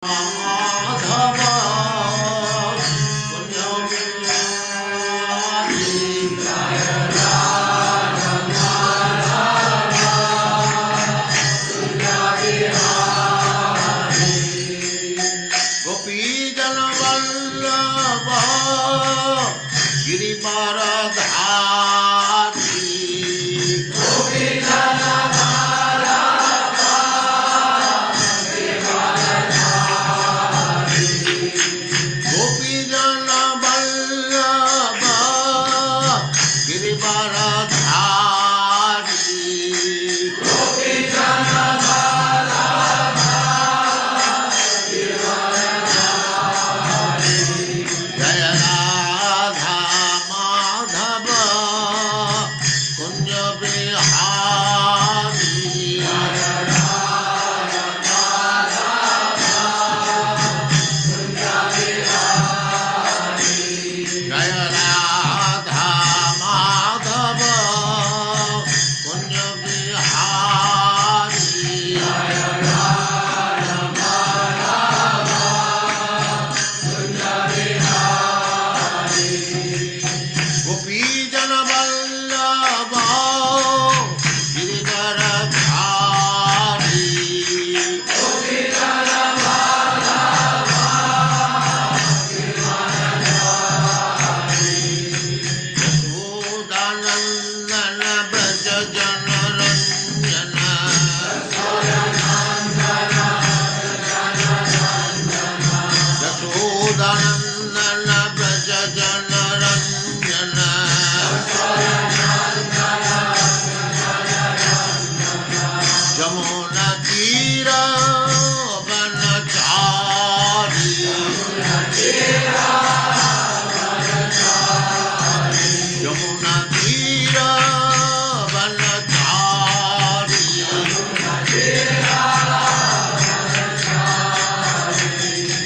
माधव गोपी जन वल्लभ गिरिवरधारी गोपी जन वल्लभ गिरिवरधारी जय राधा माधव कुंज बिहारी जय राधा माधव कुंज बिहारी गोपी जन वल्लभ गिरिवरधारी यशोदानंदन ब्रज जन रंजन यशोदानंदन ब्रज जन रंजन जमुना तीर वनचारी यमुना तीर वनचारी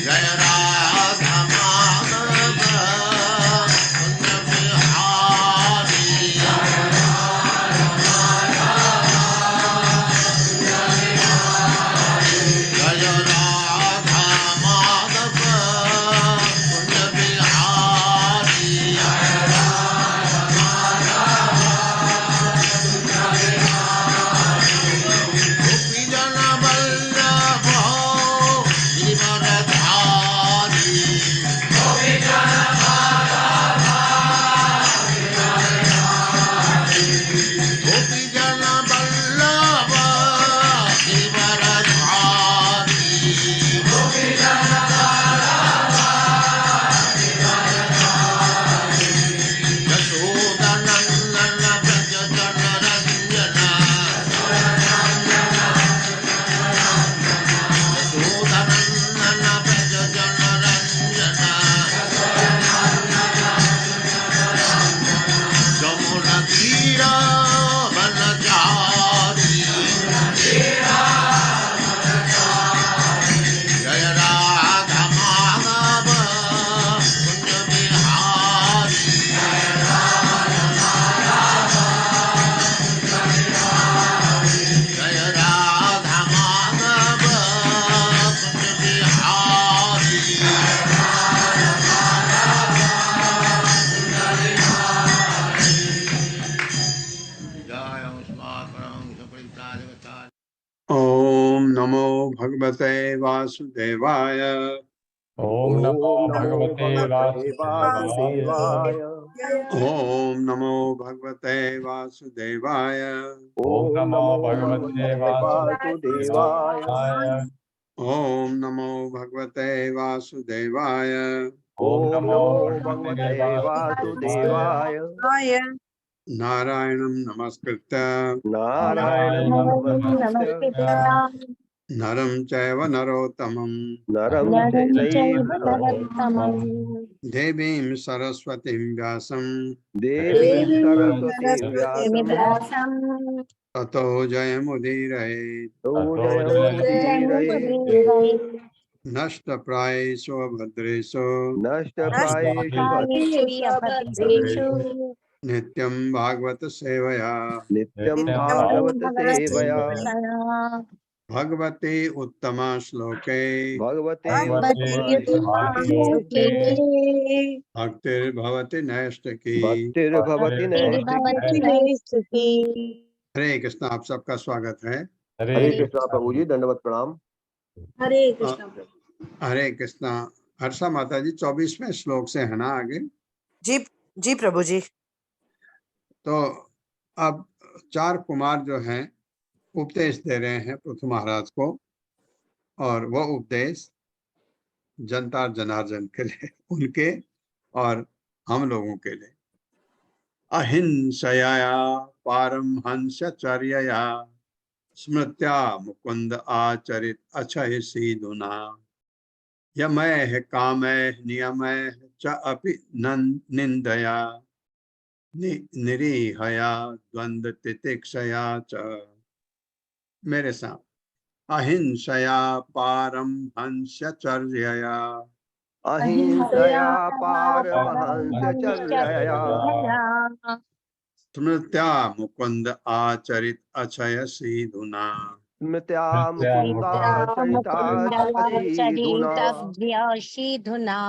जय राधा माधव कुंज बिहारी जय राधा माधव कुंज बिहारी गोपी जन वल्लभ गिरिवरधारी गोपी जन वल्लभ गिरिवरधारी यशोदानंदन ब्रज जन रंजन यशोदानंदन ब्रज जन रंजन जमुना तीर वनचारी जय राधा माधव कुंज बिहारी जय राधा माधव कुंज बिहारी जय उस्माकरं सुपरित्राजगताय ओम नमो भगवते वासुदेवाय ओम नमो भगवते वासुदेवाय। ओम नमो भगवते वासुदेवाय ओम नमो भगवते वासुदेवाय। ओम नमो भगवते वासुदेवाय ओम नमो भगवते वासुदेवाय। नारायणं नमस्कृत्य नारायणं नमस्कृत्य नरं चैव नरोत्तमं नरं चैव नरोत्तमं देवीं सरस्वतीं व्यासं देवीं सरस्वतीं व्यासं ततो जयमुदीरयेत् ततो जयमुदीरयेत्। नष्टप्रायेषु भद्रेषु नष्टप्रायेषु नित्यं भागवत सेवया नित्यं भागवत सेवया भगवते उत्तम श्लोके भगवते भगवती भक्तिर्भवति नैष्ठिकी। भक्तिर्भवति नैष्ठिकी। हरे कृष्ण। आप सबका स्वागत है। हरे कृष्णा प्रभु जी, दंडवत प्रणाम। हरे कृष्णा प्रभु। हरे कृष्णा। हर्षा माता जी 24वें श्लोक से है ना आगे? जी जी प्रभु जी। तो अब 4 कुमार जो हैं उपदेश दे रहे हैं पृथु महाराज को, और वो उपदेश जनता जनार्दन के लिए, उनके और हम लोगों के लिए। अहिंसया पारमहंसचर्यया स्मृत्या मुकुंद आचरित अक्षय सीधुना यमैः कामैः नियमैः च अपि निंदया निरीहया द्वंद्व तितिक्षया च। मेरे साथ। अहिंसया पारमहंसचर्यया अहिंसया पारमहंसचर्यया स्मृत्या मुकुंद आचरित अक्षय सीधुना स्मृत्या मुकुन्दाचरितासीधुना धुना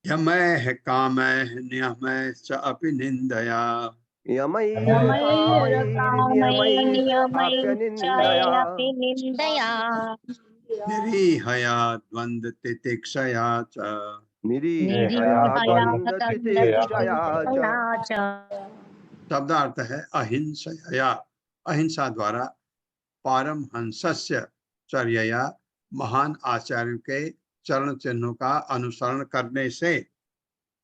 यमैः कामैः नियमैः च अपि निंदया नियमैरप्यनिन्दया निंदया निरीहया द्वंद्व तितिक्षया च। निरीहया द्वन्द्वतितिक्षया च। शब्दार्थ है अहिंसया, अहिंसा द्वारा, पारमहंसस्य चर्यया, महान आचार्यों के चरण चिन्हों का अनुसरण करने से,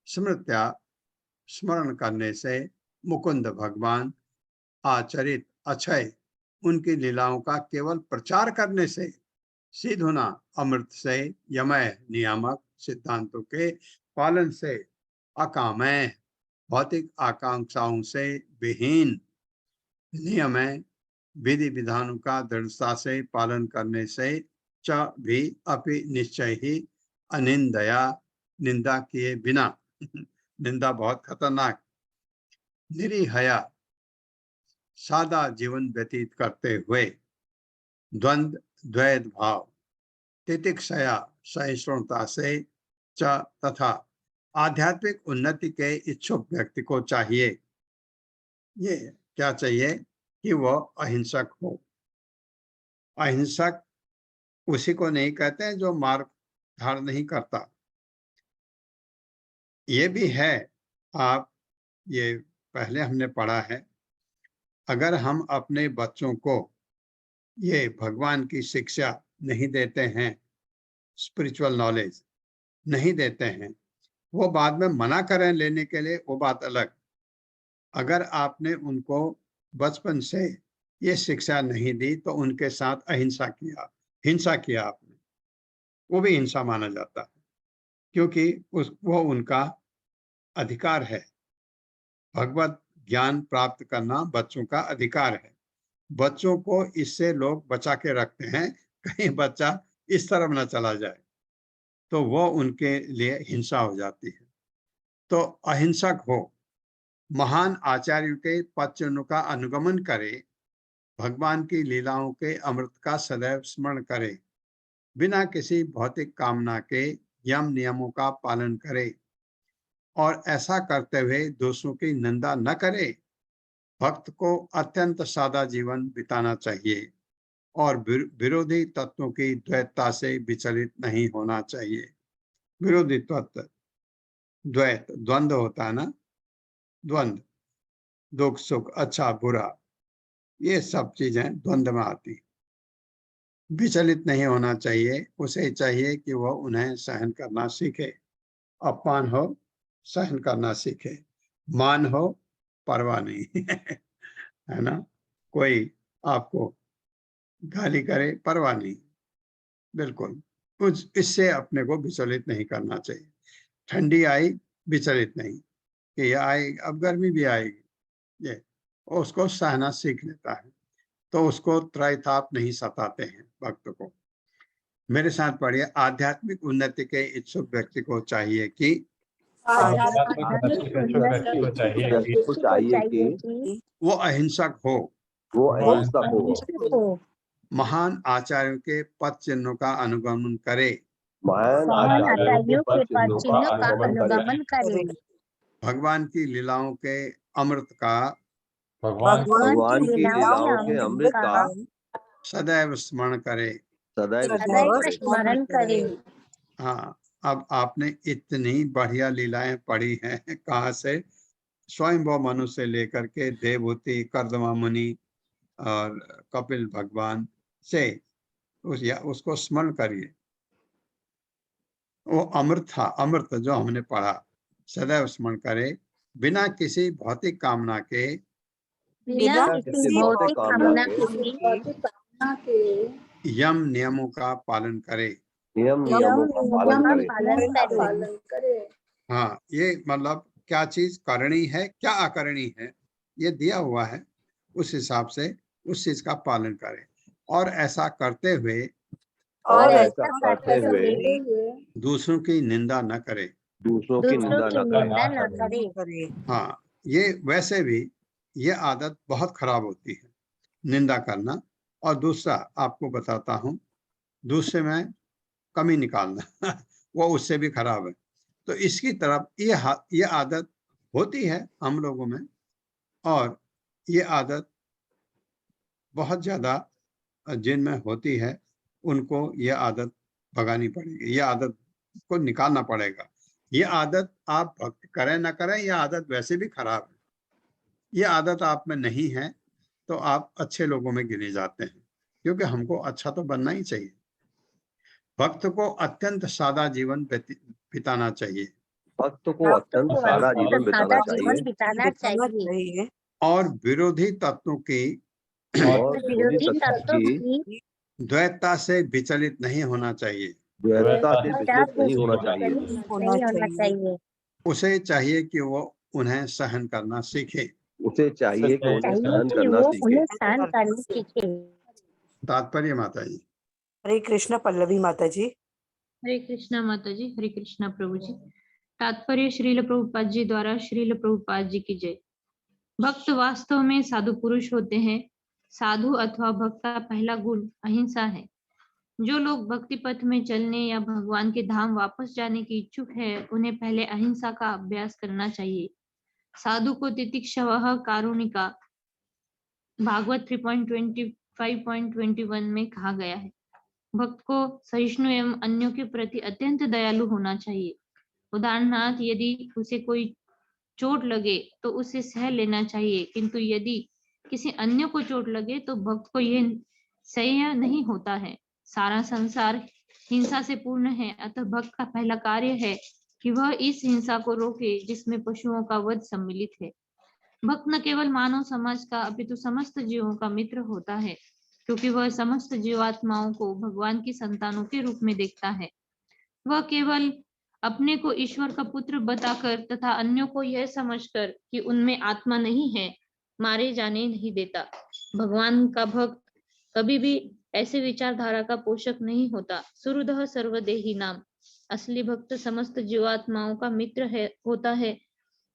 स्मृत्या स्मरण करने से, मुकुंद भगवान आचरित अक्षय उनकी लीलाओं का केवल प्रचार करने से, सीधुना अमृत से, यमय नियामक सिद्धांतों के पालन से, अकामय भौतिक आकांक्षाओं से विहीन, नियमय विधि विधानों का दृढ़ता से पालन करने से, च भी अपि निश्चय ही, अनिंदया निंदा किए बिना, निंदा बहुत खतरनाक, निरीहया सादा जीवन व्यतीत करते हुए, द्वंद्व द्वैत भाव, तितिक्षया सहिष्णुता से, च तथा आध्यात्मिक उन्नति के इच्छुक व्यक्ति को चाहिए, ये क्या चाहिए कि वह अहिंसक हो। अहिंसक उसी को नहीं कहते हैं जो मार्ग धारण नहीं करता। ये भी है, आप ये पहले हमने पढ़ा है, अगर हम अपने बच्चों को ये भगवान की शिक्षा नहीं देते हैं, स्पिरिचुअल नॉलेज नहीं देते हैं, वो बाद में मना करें लेने के लिए, वो बात अलग। अगर आपने उनको बचपन से ये शिक्षा नहीं दी तो उनके साथ अहिंसा किया, हिंसा किया आपने, वो भी हिंसा माना जाता है, क्योंकि वो उनका अधिकार है। भगवत ज्ञान प्राप्त करना बच्चों का अधिकार है। बच्चों को इससे लोग बचा के रखते हैं, कहीं बच्चा इस तरफ न चला जाए, तो वो उनके लिए हिंसा हो जाती है। तो अहिंसक हो, महान आचार्यों के पद चिन्हों का अनुगमन करे, भगवान की लीलाओं के अमृत का सदैव स्मरण करे, बिना किसी भौतिक कामना के यम नियमों का पालन करे, और ऐसा करते हुए दूसरों की निंदा न करे। भक्त को अत्यंत सादा जीवन बिताना चाहिए और विरोधी तत्वों की द्वैतता से विचलित नहीं होना चाहिए। विरोधी तत्व द्वैत, द्वंद्व होता है ना, द्वंद्व, दुख सुख, अच्छा बुरा, ये सब चीजें द्वंद्व में आती। विचलित नहीं होना चाहिए, उसे चाहिए कि वह उन्हें सहन करना सीखे। अपमान हो सहन करना सीखे, मान हो परवाह नहीं है ना, कोई आपको गाली करे परवाह नहीं, बिल्कुल कुछ इससे अपने को विचलित नहीं करना चाहिए। ठंडी आई विचलित नहीं कि ये आएगी, अब गर्मी भी आएगी, ये उसको सहना सीख लेता है, तो उसको त्रैताप नहीं सताते हैं भक्त को। मेरे साथ पढ़िए, आध्यात्मिक उन्नति के इच्छुक व्यक्ति को चाहिए कि चाहिए कि वो अहिंसक हो, वो अहिंसक हो, महान आचार्यों के पद चिन्हों का अनुगमन करे। महान महान आचार्यों के आचार्यों के पद चिन्हों चिन्हों का का अनुगमन करे। अनुगमन करे। भगवान की लीलाओं के अमृत का भगवान की लीलाओं के अमृत का सदैव स्मरण करे। सदैव सदैव स्मरण करे। स्मरण करे। हाँ, अब आपने इतनी बढ़िया लीलाएं पढ़ी हैं, कहाँ से? स्वयंभू मनु से लेकर के देवहूति, कर्दमा मुनि और कपिल भगवान से उसको स्मरण करिए। वो अमृत था, अमृत जो हमने पढ़ा, सदैव स्मरण करे, बिना किसी भौतिक कामना के, बिना किसी भौतिक कामना के यम नियमों का पालन करे। नियम नियमों का पालन करे। पालन करे। हाँ, ये मतलब क्या चीज करनी है, क्या अकरणी है, ये दिया हुआ है, उस हिसाब से उस चीज का पालन करें। और ऐसा करते हुए दूसरों की निंदा न करे। दूसरों की निंदा न करे। हाँ, ये वैसे भी ये आदत बहुत खराब होती है, निंदा करना। और दूसरा आपको बताता हूँ, दूसरे में कमी निकालना वो उससे भी खराब है। तो इसकी तरफ ये आदत होती है हम लोगों में, और ये आदत बहुत ज्यादा जिनमें होती है उनको ये आदत भगानी पड़ेगी, ये आदत को निकालना पड़ेगा। ये आदत आप भक्ति करें ना करें, ये आदत वैसे भी खराब है। ये आदत आप में नहीं है तो आप अच्छे लोगों में गिने जाते हैं, क्योंकि हमको अच्छा तो बनना ही चाहिए। भक्त को अत्यंत सादा जीवन बिताना चाहिए। भक्त को अत्यंत सादा जीवन बिताना चाहिए। और विरोधी तत्वों की द्वैतता से विचलित नहीं होना चाहिए। द्वैतता से विचलित नहीं होना चाहिए। उसे चाहिए कि वो उन्हें सहन करना सीखे। उसे चाहिए कि उन्हें सहन करना सीखे। तात्पर्य माता जी। हरे कृष्ण पल्लवी माता जी। हरे कृष्णा माता जी। हरे कृष्णा प्रभु जी। तात्पर्य श्रील प्रभुपाद जी द्वारा। श्रील प्रभुपाद जी की जय। भक्त वास्तव में साधु पुरुष होते हैं। साधु अथवा भक्त का पहला गुण अहिंसा है। जो लोग भक्ति पथ में चलने या भगवान के धाम वापस जाने की इच्छुक है, उन्हें पहले अहिंसा का अभ्यास करना चाहिए। साधु को तितिक्षवः कारुणिका भागवत 3.25.21 में कहा गया है। भक्त को सहिष्णु एवं अन्यों के प्रति अत्यंत दयालु होना चाहिए। उदाहरणार्थ, यदि उसे कोई चोट लगे तो उसे सह लेना चाहिए, किंतु यदि किसी अन्य को चोट लगे तो भक्त को यह सह्य नहीं होता है। सारा संसार हिंसा से पूर्ण है, अतः भक्त का पहला कार्य है कि वह इस हिंसा को रोके जिसमें पशुओं का वध सम्मिलित है। भक्त न केवल मानव समाज का अपितु समस्त जीवों का मित्र होता है, क्योंकि वह समस्त जीवात्माओं को भगवान की संतानों के रूप में देखता है। वह केवल अपने को ईश्वर का पुत्र बताकर तथा अन्यों को यह समझकर कि उनमें आत्मा नहीं है, मारे जाने नहीं देता। भगवान का भक्त कभी भी ऐसे विचारधारा का पोषक नहीं होता। सुहृदः सर्वदेही नाम। असली भक्त समस्त जीवात्माओं का मित्र होता है।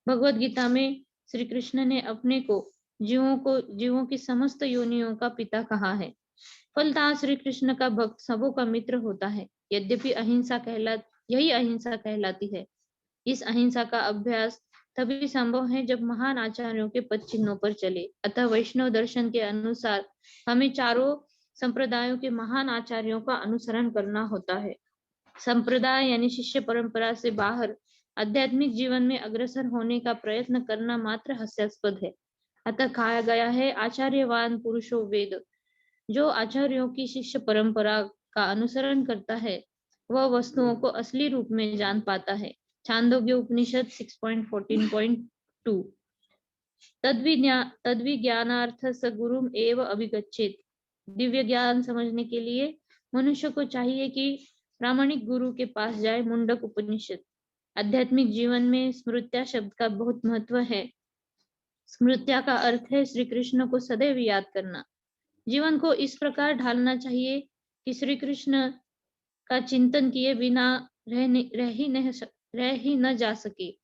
भगवत गीता में श्री कृष्ण ने अपने को जीवों की समस्त योनियों का पिता कहा है। फलतः श्री कृष्ण का भक्त सबों का मित्र होता है। यद्यपि यही अहिंसा कहलाती है। इस अहिंसा का अभ्यास तभी संभव है जब महान आचार्यों के पद चिन्हों पर चले। अतः वैष्णव दर्शन के अनुसार हमें चारों संप्रदायों के महान आचार्यों का अनुसरण करना होता है। संप्रदाय यानी शिष्य परंपरा से बाहर आध्यात्मिक जीवन में अग्रसर होने का प्रयत्न करना मात्र हास्यास्पद है। अतः कहा गया है, आचार्यवान पुरुषो वेद। जो आचार्यों की शिष्य परंपरा का अनुसरण करता है वह वस्तुओं को असली रूप में जान पाता है। छांदोग्य उपनिषद 6.14.2। तद्विज्ञानार्थ स गुरुम एव अभिगच्छेत। दिव्य ज्ञान समझने के लिए मनुष्य को चाहिए कि प्रामाणिक गुरु के पास जाए। मुंडक उपनिषद। आध्यात्मिक जीवन में स्मृत्या शब्द का बहुत महत्व है। स्मृत्या का अर्थ है श्री कृष्ण को सदैव याद करना। जीवन को इस प्रकार ढालना चाहिए कि श्री कृष्ण का चिंतन किए बिना रह ही न जा सके।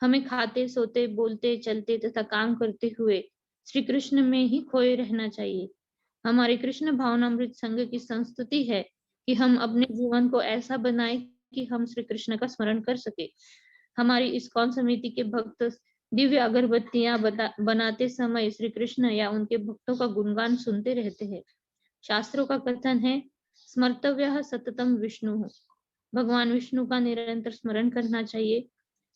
हमें खाते, सोते, बोलते, चलते तथा काम करते हुए श्री कृष्ण में ही खोए रहना चाहिए। हमारे कृष्ण भावनामृत संघ की संस्तुति है कि हम अपने जीवन को ऐसा बनाएं कि हम श्री कृष्ण का स्मरण कर सके। हमारी इस्कॉन समिति के भक्त दिव्य अगरबत्तियां बनाते समय श्री कृष्ण या उनके भक्तों का गुणगान सुनते रहते हैं। शास्त्रों का कथन है, स्मर्तव्य सततम विष्णु। भगवान विष्णु का निरंतर स्मरण करना चाहिए।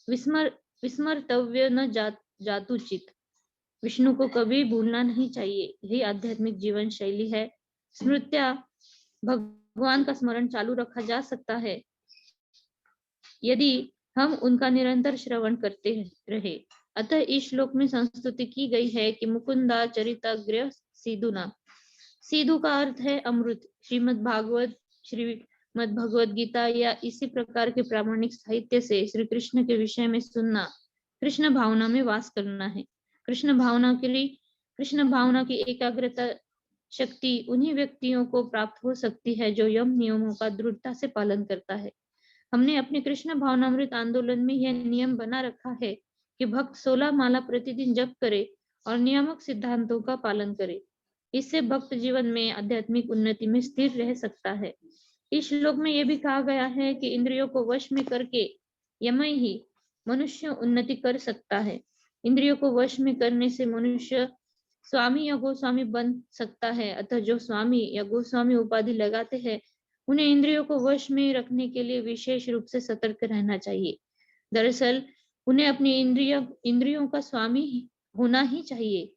विस्मर्तव्य न जातुचित। विष्णु को कभी भूलना नहीं चाहिए। यही आध्यात्मिक जीवन शैली है। स्मृत्या भगवान का स्मरण चालू रखा जा सकता है यदि हम उनका निरंतर श्रवण करते रहे। अतः इस श्लोक में संस्तुति की गई है कि मुकुंदा चरिताग्र्य सीधुना। सीधु का अर्थ है अमृत। श्रीमद् भगवत गीता या इसी प्रकार के प्रामाणिक साहित्य से श्री कृष्ण के विषय में सुनना कृष्ण भावना में वास करना है। कृष्ण भावना की एकाग्रता शक्ति उन्हीं व्यक्तियों को प्राप्त हो सकती है जो यम नियमों का दृढ़ता से पालन करता है। हमने अपने कृष्ण भावनामृत आंदोलन में यह नियम बना रखा है कि भक्त 16 माला प्रतिदिन जप करे और नियामक सिद्धांतों का पालन करे। इससे भक्त जीवन में आध्यात्मिक उन्नति में स्थिर रह सकता है। इस श्लोक में यह भी कहा गया है कि इंद्रियों को वश में करके यमय ही मनुष्य उन्नति कर सकता है। इंद्रियों को वश में करने से मनुष्य स्वामी या गोस्वामी बन सकता है। अतः जो स्वामी या गोस्वामी उपाधि लगाते हैं उन्हें इंद्रियों को वश में रखने के लिए विशेष रूप से सतर्क रहना चाहिए। दरअसल उन्हें अपनी इंद्रियों का स्वामी होना ही चाहिए।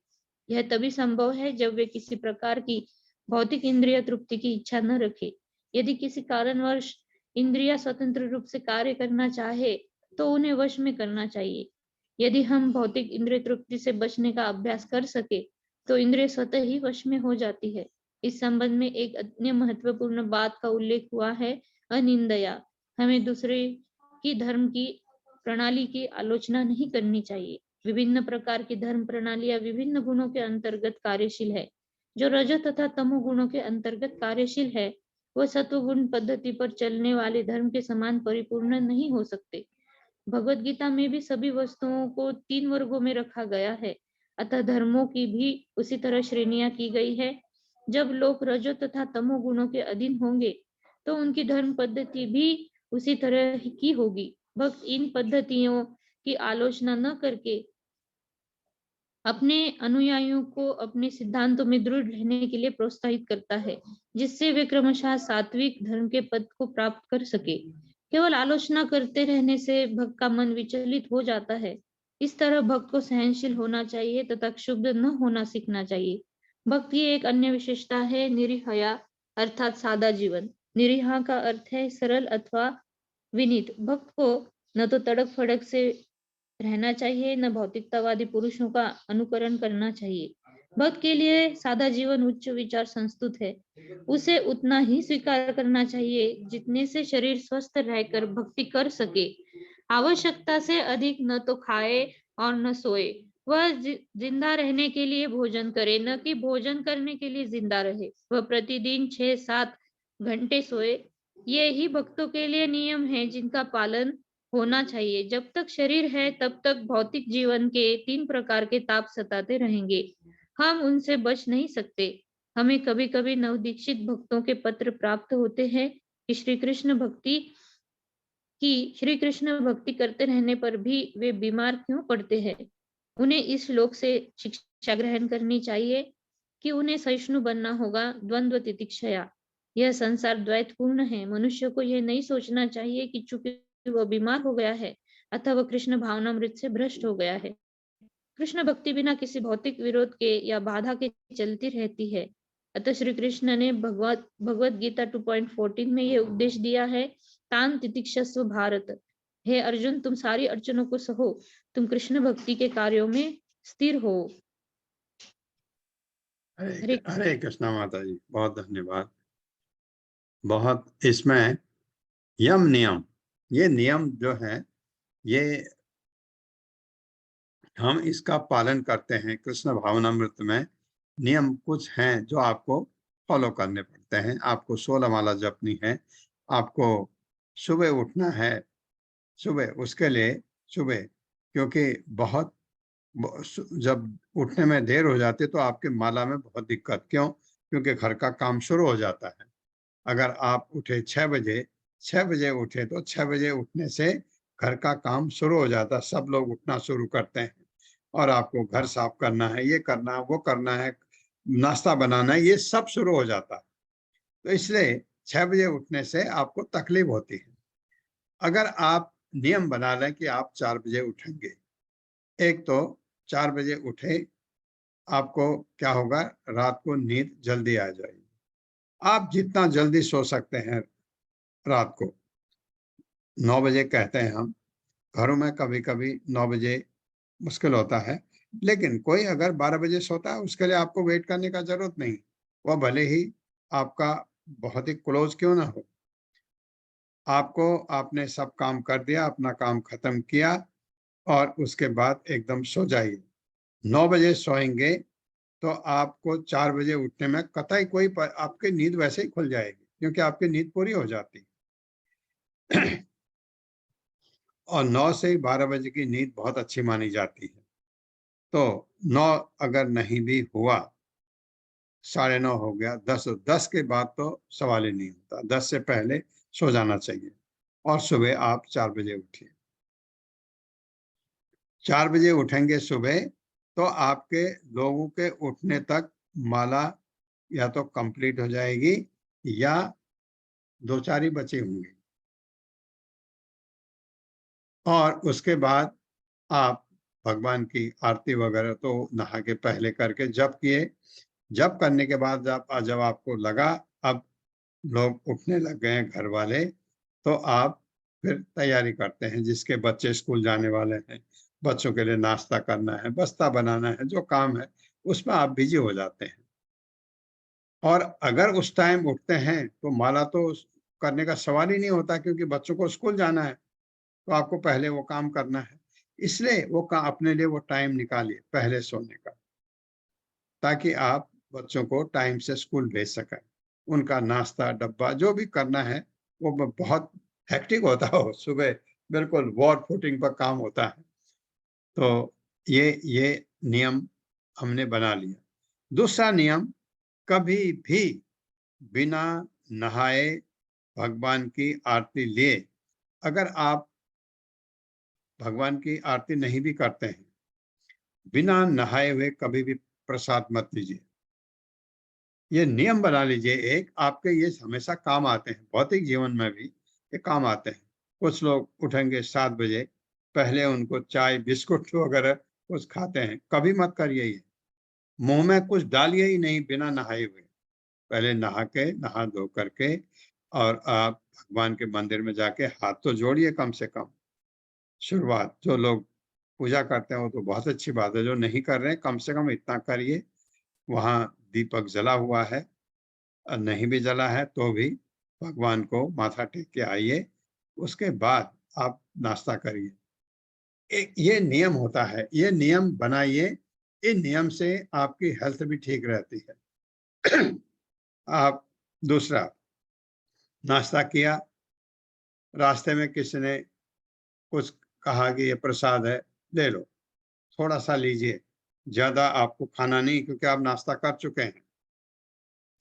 यह तभी संभव है जब वे किसी प्रकार की भौतिक इंद्रिय तृप्ति की इच्छा न रखे। यदि किसी कारणवश इंद्रिया स्वतंत्र रूप से कार्य करना चाहे तो उन्हें वश में करना चाहिए। यदि हम भौतिक इंद्रिय तृप्ति से बचने का अभ्यास कर सके तो इंद्रिय स्वतः ही वश में हो जाती है। इस संबंध में एक अन्य महत्वपूर्ण बात का उल्लेख हुआ है, अनिंदया। हमें दूसरे की धर्म की प्रणाली की आलोचना नहीं करनी चाहिए। विभिन्न प्रकार की धर्म प्रणालियां विभिन्न गुणों के अंतर्गत कार्यशील है। जो रज तथा तमो गुणों के अंतर्गत कार्यशील है वह सत्व गुण पद्धति पर चलने वाले धर्म के समान परिपूर्ण नहीं हो सकते। भगवत गीता में भी सभी वस्तुओं को 3 वर्गों में रखा गया है। अतः धर्मों की भी उसी तरह श्रेणियां की गई है। जब लोग रजो तथा तमो गुणों के अधीन होंगे तो उनकी धर्म पद्धति भी उसी तरह की होगी। भक्त इन पद्धतियों की आलोचना न करके अपने अनुयायियों को अपने सिद्धांतों में दृढ़ रहने के लिए प्रोत्साहित करता है, जिससे वे क्रमशः सात्विक धर्म के पद को प्राप्त कर सके। केवल आलोचना करते रहने से भक्त का मन विचलित हो जाता है। इस तरह भक्त को सहनशील होना चाहिए तथा क्षुब्ध न होना सीखना चाहिए। भक्त की एक अन्य विशेषता है निरीहया अर्थात सादा जीवन। निरीहा का अर्थ है सरल अथवा विनीत। भक्त को न तो तड़क फड़क से रहना चाहिए न भौतिकतावादी पुरुषों का अनुकरण करना चाहिए। भक्त के लिए सादा जीवन उच्च विचार संस्तुत है। उसे उतना ही स्वीकार करना चाहिए जितने से शरीर स्वस्थ रहकर भक्ति कर सके। आवश्यकता से अधिक न तो खाए और न सोए। वह जिंदा रहने के लिए भोजन करे, न कि भोजन करने के लिए जिंदा रहे। वह प्रतिदिन 6-7 घंटे सोए। ये ही भक्तों के लिए नियम है जिनका पालन होना चाहिए। जब तक शरीर है तब तक भौतिक जीवन के 3 प्रकार के ताप सताते रहेंगे। हम उनसे बच नहीं सकते। हमें कभी कभी नवदीक्षित भक्तों के पत्र प्राप्त होते हैं कि श्री कृष्ण भक्ति करते रहने पर भी वे बीमार क्यों पड़ते हैं। उन्हें इस श्लोक से शिक्षा ग्रहण करनी चाहिए कि उन्हें सहिष्णु बनना होगा। द्वंद्व तितिक्षया, यह संसार द्वैतपूर्ण है। मनुष्य को यह नहीं सोचना चाहिए कि चूंकि वह बीमार हो गया है अथवा वह कृष्ण भावनामृत से भ्रष्ट हो गया है। कृष्ण भक्ति बिना किसी भौतिक विरोध के या बाधा के चलती रहती है। अतः श्री कृष्ण ने भगवत गीता 2.14 में यह उपदेश दिया है, तान तितिक्षस्व भारत। हे अर्जुन, तुम सारी अड़चनों को सहो, तुम कृष्ण भक्ति के कार्यों में स्थिर हो। हरे कृष्णा माता जी, बहुत धन्यवाद। बहुत इसमें यम नियम, ये नियम जो है ये हम इसका पालन करते हैं। कृष्ण भावनामृत में नियम कुछ हैं जो आपको फॉलो करने पड़ते हैं। आपको 16 माला जपनी है, आपको सुबह उठना है, सुबह उसके लिए सुबह, क्योंकि बहुत जब उठने में देर हो जाती तो आपके माला में बहुत दिक्कत, क्यों? क्योंकि घर का काम शुरू हो जाता है। अगर आप उठे 6 बजे, 6 बजे उठे तो 6 बजे उठने से घर का काम शुरू हो जाता है। सब लोग उठना शुरू करते हैं और आपको घर साफ करना है, ये करना है, वो करना है, नाश्ता बनाना है, ये सब शुरू हो जाता है। तो इसलिए 6 बजे उठने से आपको तकलीफ होती है। अगर आप नियम बना लें कि आप 4 बजे उठेंगे, एक तो 4 बजे उठे, आपको क्या होगा, रात को नींद जल्दी आ जाएगी। आप जितना जल्दी सो सकते हैं रात को, 9 बजे कहते हैं हम, घरों में कभी-कभी 9 बजे मुश्किल होता है, लेकिन कोई अगर 12 बजे सोता है, उसके लिए आपको वेट करने का ज़रूरत नहीं। वह भले ही आपका बहुत ही क्लोज़ क्यों ना हो। आपको आपने सब काम कर दिया, अपना काम खत्म किया और उसके बाद एकदम सो जाइए। 9 बजे सोएंगे तो आपको 4 बजे उठने में कतई कोई आपकी नींद वैसे ही खुल जाएगी, क्योंकि आपकी नींद पूरी हो जाती है। और 9 से 12 बजे की नींद बहुत अच्छी मानी जाती है। तो 9 अगर नहीं भी हुआ, 9:30 हो गया, 10 के बाद तो सवाल ही नहीं होता। 10 से पहले सो जाना चाहिए और सुबह आप 4 बजे उठिए। 4 बजे उठेंगे सुबह तो आपके लोगों के उठने तक माला या तो कंप्लीट हो जाएगी या 2-4 ही बचे होंगे। और उसके बाद आप भगवान की आरती वगैरह तो नहा के पहले करके जप किए। जप करने के बाद जब आपको लगा अब लोग उठने लग गए हैं घर वाले, तो आप फिर तैयारी करते हैं। जिसके बच्चे स्कूल जाने वाले हैं, बच्चों के लिए नाश्ता करना है, बस्ता बनाना है, जो काम है उसमें आप बिजी हो जाते हैं। और अगर उस टाइम उठते हैं तो माला तो करने का सवाल ही नहीं होता, क्योंकि बच्चों को स्कूल जाना है, तो आपको पहले वो काम करना है। इसलिए वो अपने लिए वो टाइम निकालिए पहले सोने का, ताकि आप बच्चों को टाइम से स्कूल भेज सकें। उनका नाश्ता डब्बा जो भी करना है वो बहुत हेक्टिक होता हो, सुबह बिल्कुल वॉर फुटिंग पर काम होता है। तो ये नियम हमने बना लिया। दूसरा नियम, कभी भी बिना नहाए भगवान की आरती लिए, अगर आप भगवान की आरती नहीं भी करते हैं, बिना नहाए हुए कभी भी प्रसाद मत लीजिए। ये नियम बना लीजिए एक, आपके ये हमेशा काम आते हैं, भौतिक जीवन में भी ये काम आते हैं। कुछ लोग उठेंगे 7 बजे, पहले उनको चाय बिस्कुट वगैरह कुछ खाते हैं, कभी मत करिए ये। मुंह में कुछ डालिए ही नहीं बिना नहाए हुए। पहले नहा धो करके और आप भगवान के मंदिर में जाके हाथ तो जोड़िए कम से कम। शुरुआत, जो लोग पूजा करते हैं वो तो बहुत अच्छी बात है, जो नहीं कर रहे हैं कम से कम इतना करिए। वहाँ दीपक जला हुआ है, नहीं भी जला है तो भी भगवान को माथा टेक के आइए, उसके बाद आप नाश्ता करिए। एक ये नियम होता है, ये नियम बनाइए। इन नियम से आपकी हेल्थ भी ठीक रहती है। आप दूसरा, नाश्ता किया, रास्ते में किसी ने कुछ कहा कि ये प्रसाद है, ले लो, थोड़ा सा लीजिए, ज्यादा आपको खाना नहीं, क्योंकि आप नाश्ता कर चुके हैं।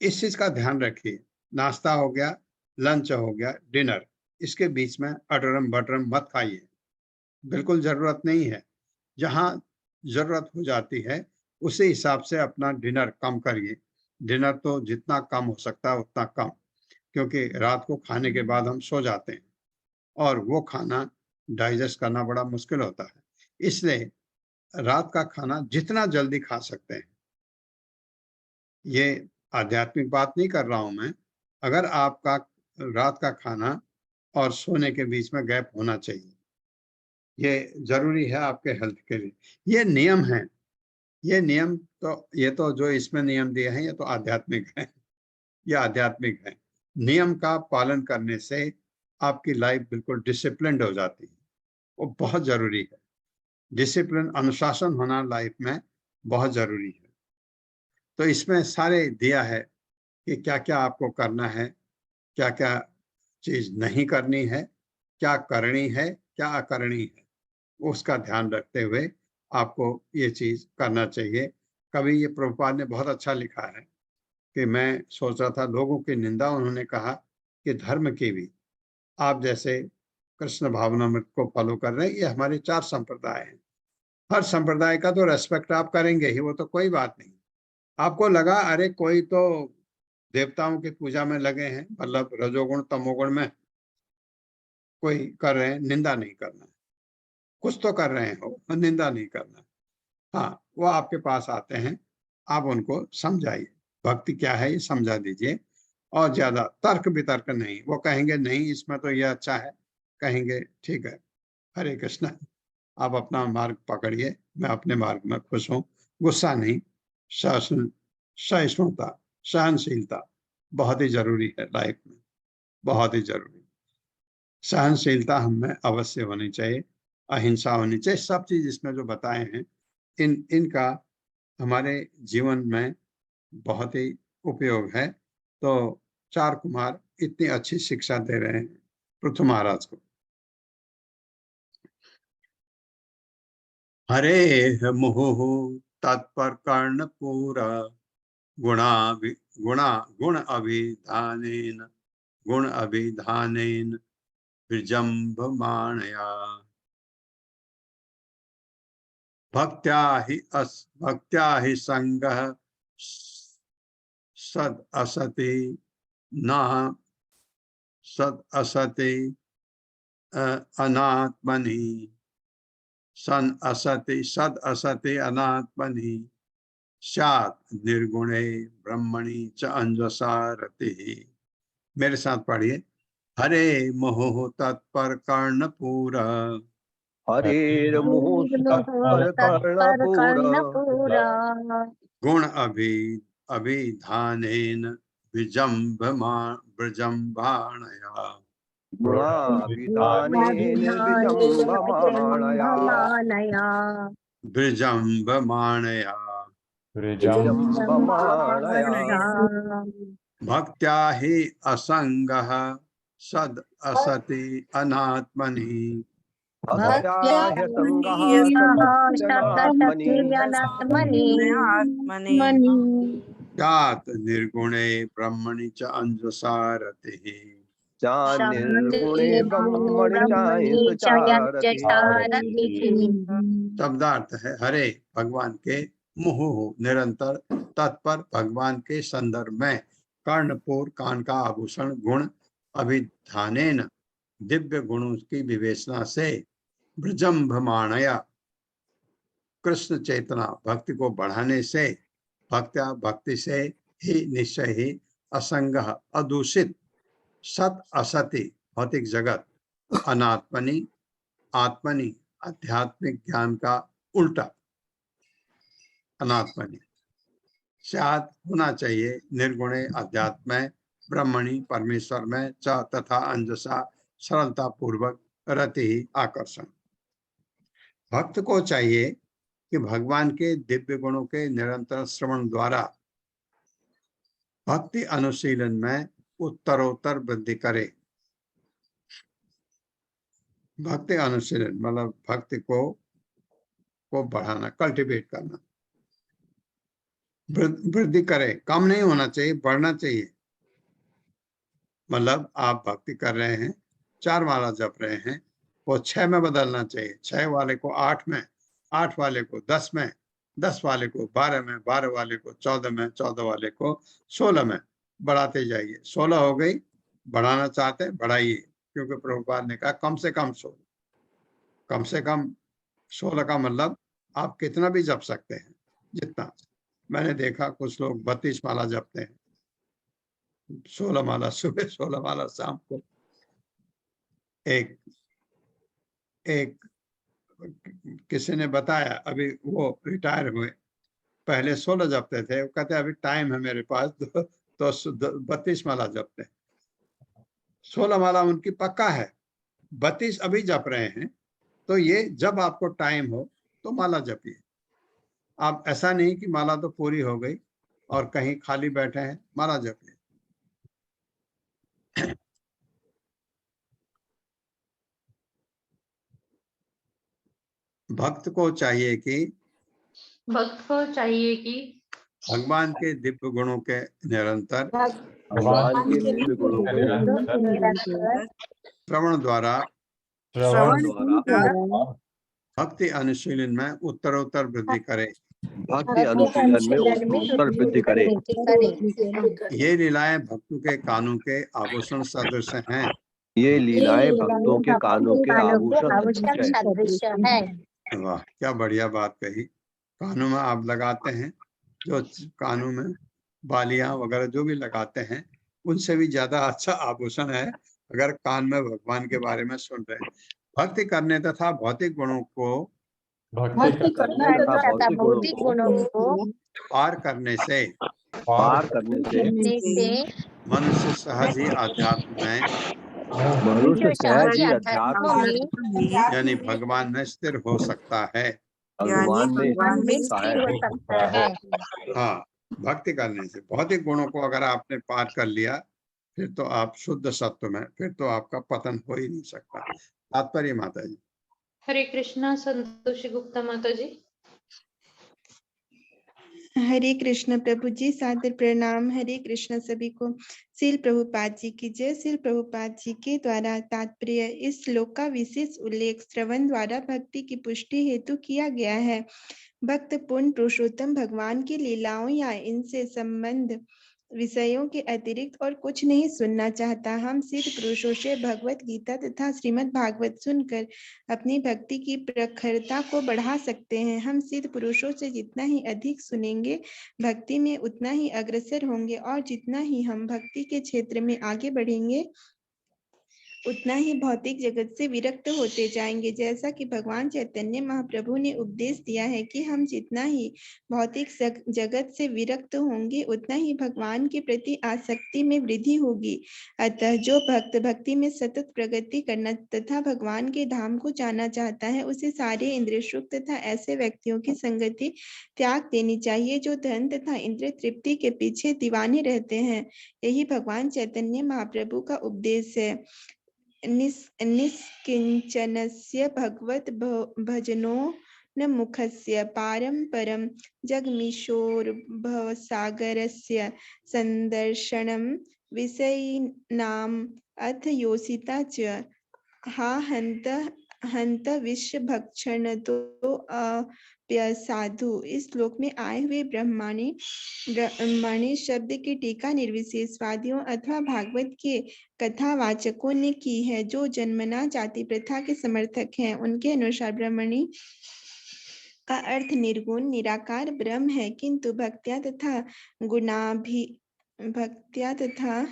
इस चीज का ध्यान रखिए। नाश्ता हो गया, लंच हो गया, डिनर, इसके बीच में अडरम बडरम मत खाइए, बिल्कुल जरूरत नहीं है। जहां जरूरत हो जाती है उसी हिसाब से अपना डिनर कम करिए। डिनर तो जितना कम हो सकता है उतना कम, क्योंकि रात को खाने के बाद हम सो जाते हैं और वो खाना डाइजेस्ट करना बड़ा मुश्किल होता है। इसलिए रात का खाना जितना जल्दी खा सकते हैं, ये आध्यात्मिक बात नहीं कर रहा हूं मैं। अगर आपका रात का खाना और सोने के बीच में गैप होना चाहिए, ये जरूरी है आपके हेल्थ के लिए। ये नियम है, ये नियम तो ये तो जो इसमें नियम दिए हैं ये तो आध्यात्मिक है, ये आध्यात्मिक है। नियम का पालन करने से आपकी लाइफ बिल्कुल डिसिप्लिन्ड हो जाती है, वो बहुत जरूरी है। डिसिप्लिन, अनुशासन होना लाइफ में बहुत जरूरी है। तो इसमें सारे दिया है कि क्या क्या आपको करना है, क्या क्या चीज नहीं करनी है, क्या करनी है, क्या अकरनी है, उसका ध्यान रखते हुए आपको ये चीज करना चाहिए। कभी ये प्रभुपाद ने बहुत अच्छा लिखा है कि मैं सोच रहा था लोगों की निंदा, उन्होंने कहा कि धर्म की भी, आप जैसे कृष्ण भावनामृत को फॉलो कर रहे हैं, ये हमारे 4 संप्रदाय हैं। हर संप्रदाय का तो रेस्पेक्ट आप करेंगे ही, वो तो कोई बात नहीं। आपको लगा अरे कोई तो देवताओं की पूजा में लगे हैं, मतलब रजोगुण तमोगुण में कोई कर रहे हैं, निंदा नहीं करना। कुछ तो कर रहे हो, निंदा नहीं करना। हाँ, वो आपके पास आते हैं, आप उनको समझाइए, भक्ति क्या है ये समझा दीजिए, और ज्यादा तर्क वितर्क नहीं। वो कहेंगे नहीं इसमें तो ये अच्छा है, कहेंगे ठीक है, हरे कृष्णा, आप अपना मार्ग पकड़िए, मैं अपने मार्ग में खुश हूँ। गुस्सा नहीं, सहिष्णुता, सहनशीलता बहुत ही जरूरी है लाइफ में, बहुत ही जरूरी। सहनशीलता हमें अवश्य होनी चाहिए, अहिंसा होनी चाहिए, सब चीज इसमें जो बताए हैं इनका हमारे जीवन में बहुत ही उपयोग है। तो 4 कुमार इतनी अच्छी शिक्षा दे रहे हैं पृथु महाराज को। हरे मुहुः तत्पर कर्ण पूरा गुणा गुणा गुण अभिधानेन विजृंभमाणया भक्त्या हि संगः सद असति न सद असति अनात्मनि सद असति अनात्मनि स्यात् निर्गुणे ब्रह्मणि च अंजसा रतिः। मेरे साथ पढ़िए। हरे मुहुः तत्पर कर्णपूरा हरेर मुहुः तत्पर तत्पर कर्णपूर कर्णपूरा गुण अभिधानेन विजृंभमाणया गुणाभिधानेन विजृंभमाणया विजृंभमाणया विजृंभमाणया भक्त्या हि असंगः सद असति अनात्मनि भक्त्या ह्यसंगः सदसत्यनात्मनि आत्मने स्यात् निर्गुणे ब्रह्मणि च अंजसा रतिः। चानिर्गुणे ब्रह्मणि चायन्तचारति। शब्दार्थ है हरे भगवान के, मुहुः निरंतर, तत्पर भगवान के संदर्भ में, कर्णपुर कान का आभूषण, गुण अभिधानेन दिव्य गुणों की विवेचना से, विजृंभमाणया कृष्ण चेतना भक्ति को बढ़ाने से, भक्त्या भक्ति से ही निश्चय ही असंग अदूषित सत असति भौतिक जगत, अनात्मनि आत्मनि आध्यात्मिक ज्ञान का उल्टा, अनात्मनि शायद होना चाहिए निर्गुणे अध्यात्म में, ब्रह्मणि परमेश्वर में, च तथा अंजसा सरलता पूर्वक रति ही आकर्षण। भक्त को चाहिए कि भगवान के दिव्य गुणों के निरंतर श्रवण द्वारा भक्ति अनुशीलन में उत्तरोत्तर वृद्धि करे। भक्ति अनुशीलन मतलब भक्ति को बढ़ाना, कल्टीवेट करना, वृद्धि करे, कम नहीं होना चाहिए, बढ़ना चाहिए। मतलब आप भक्ति कर रहे हैं, 4 माला जप रहे हैं, वो 6 में बदलना चाहिए, 6 वाले को 8 में, 8 वाले को 10 में, 10 वाले को 12 में, 12 वाले को 14 में, 14 वाले को 16 में, बढ़ाते जाइए। 16 हो गई, बढ़ाना चाहते हैं बढ़ाइए, क्योंकि प्रभुपाद ने कहा कम से कम 16। कम से कम 16 का मतलब आप कितना भी जप सकते हैं, जितना। मैंने देखा कुछ लोग 32 माला जपते हैं, 16 माला सुबह, 16 माला शाम को। एक किसी ने बताया, अभी वो रिटायर हुए, पहले 16 जपते थे, वो कहते अभी टाइम है मेरे पास तो 32 माला जपते हैं। 16 माला उनकी पक्का है, 32 अभी जप रहे हैं। तो ये जब आपको टाइम हो तो माला जपिए। आप ऐसा नहीं कि माला तो पूरी हो गई और कहीं खाली बैठे हैं, माला जपिए। भक्त को चाहिए कि भगवान के दिव्य गुणों के निरंतर भगवान के दिव्य गुणों के निरंतर श्रवण द्वारा श्रवण द्वारा भक्ति अनुशीलन में उत्तरोत्तर वृद्धि करे। भक्ति अनुशीलन में उत्तरोत्तर वृद्धि करे। ये लीलाएं भक्तों के कानों के आभूषण सदृश हैं। ये लीलाएं भक्तों के कानों के आभूषण सदृश है। वाह, क्या बढ़िया बात कही। कानों में आप लगाते हैं, जो कानों में बालियां वगैरह जो भी लगाते हैं, उनसे भी ज्यादा अच्छा आभूषण है अगर कान में भगवान के बारे में सुन रहे हैं। भक्ति करने तथा भौतिक गुणों को भक्ति करने तथा भौतिक गुणों को पार करने से मनुष्य सहज ही अध्यात्म में मनुष्य सहज ही अध्यात्म में यानी भगवान में स्थिर हो सकता है। भगवान में स्थिर हो सकता है। हाँ, भक्ति करने से भौतिक गुणों को अगर आपने पार कर लिया, फिर तो आप शुद्ध सत्व में, फिर तो आपका पतन हो ही नहीं सकता। तात्पर्य माता जी। हरे कृष्णा। संतोषी गुप्ता माता जी। हरे कृष्ण प्रभु जी, सादर प्रणाम। हरे कृष्ण सभी को। श्रील प्रभुपाद जी की जय। श्रील प्रभुपाद जी के द्वारा तात्पर्य इस श्लोक का विशेष उल्लेख श्रवण द्वारा भक्ति की पुष्टि हेतु किया गया है। भक्त पूर्ण पुरुषोत्तम भगवान की लीलाओं या इनसे संबंध विषयों के अतिरिक्त और कुछ नहीं सुनना चाहता। हम सिद्ध पुरुषों से भगवत गीता तथा श्रीमद् भागवत सुनकर अपनी भक्ति की प्रखरता को बढ़ा सकते हैं। हम सिद्ध पुरुषों से जितना ही अधिक सुनेंगे, भक्ति में उतना ही अग्रसर होंगे, और जितना ही हम भक्ति के क्षेत्र में आगे बढ़ेंगे, उतना ही भौतिक जगत से विरक्त होते जाएंगे। जैसा कि भगवान चैतन्य महाप्रभु ने उपदेश दिया है कि हम जितना ही भौतिक जगत से विरक्त होंगे, उतना ही भगवान के प्रति आसक्ति में वृद्धि होगी। अतः जो भक्त भक्ति में सतत प्रगति करना तथा भगवान के धाम को जाना चाहता है, उसे सारे इंद्रिय सुख तथा ऐसे व्यक्तियों की संगति त्याग देनी चाहिए जो धन तथा इंद्रिय तृप्ति के पीछे दीवाने रहते हैं। यही भगवान चैतन्य महाप्रभु का उपदेश है। निष्किंचनस्य भगवत भजनो न मुखस्य पारं परं जगमीशोर्भवसागरस्य संदर्शनं विषयिणाम् अथ योषिता च हा हंत विश्वभक्षणतो साधु। इस श्लोक में आए हुए ब्रह्मणी शब्द की टीका निर्विशेषवादियों अथवा भागवत के कथावाचकों ने की है, जो जन्मना जाति प्रथा के समर्थक हैं। उनके अनुसार ब्रह्मणी का अर्थ निर्गुण निराकार ब्रह्म है, किंतु भक्त्या तथा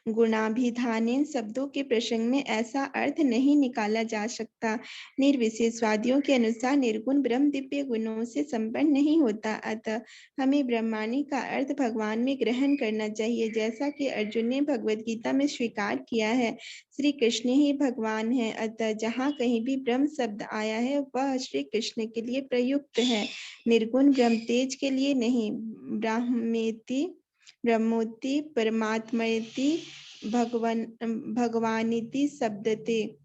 गुणाभिधानेन शब्दों के प्रसंग में ऐसा अर्थ नहीं निकाला जा सकता। निर्विशेषवादियों के अनुसार निर्गुण ब्रह्म दिव्य गुणों से संपन्न नहीं होता। अतः हमें ब्रह्माणी का अर्थ भगवान में ग्रहण करना चाहिए, जैसा कि अर्जुन ने भगवद गीता में स्वीकार किया है। श्री कृष्ण ही भगवान है। अतः जहाँ कहीं भी ब्रह्म शब्द आया है, वह श्री कृष्ण के लिए प्रयुक्त है, निर्गुण ब्रह्म तेज के लिए नहीं। ब्रह्मोति परमात्मेति भगवानिति शब्दते।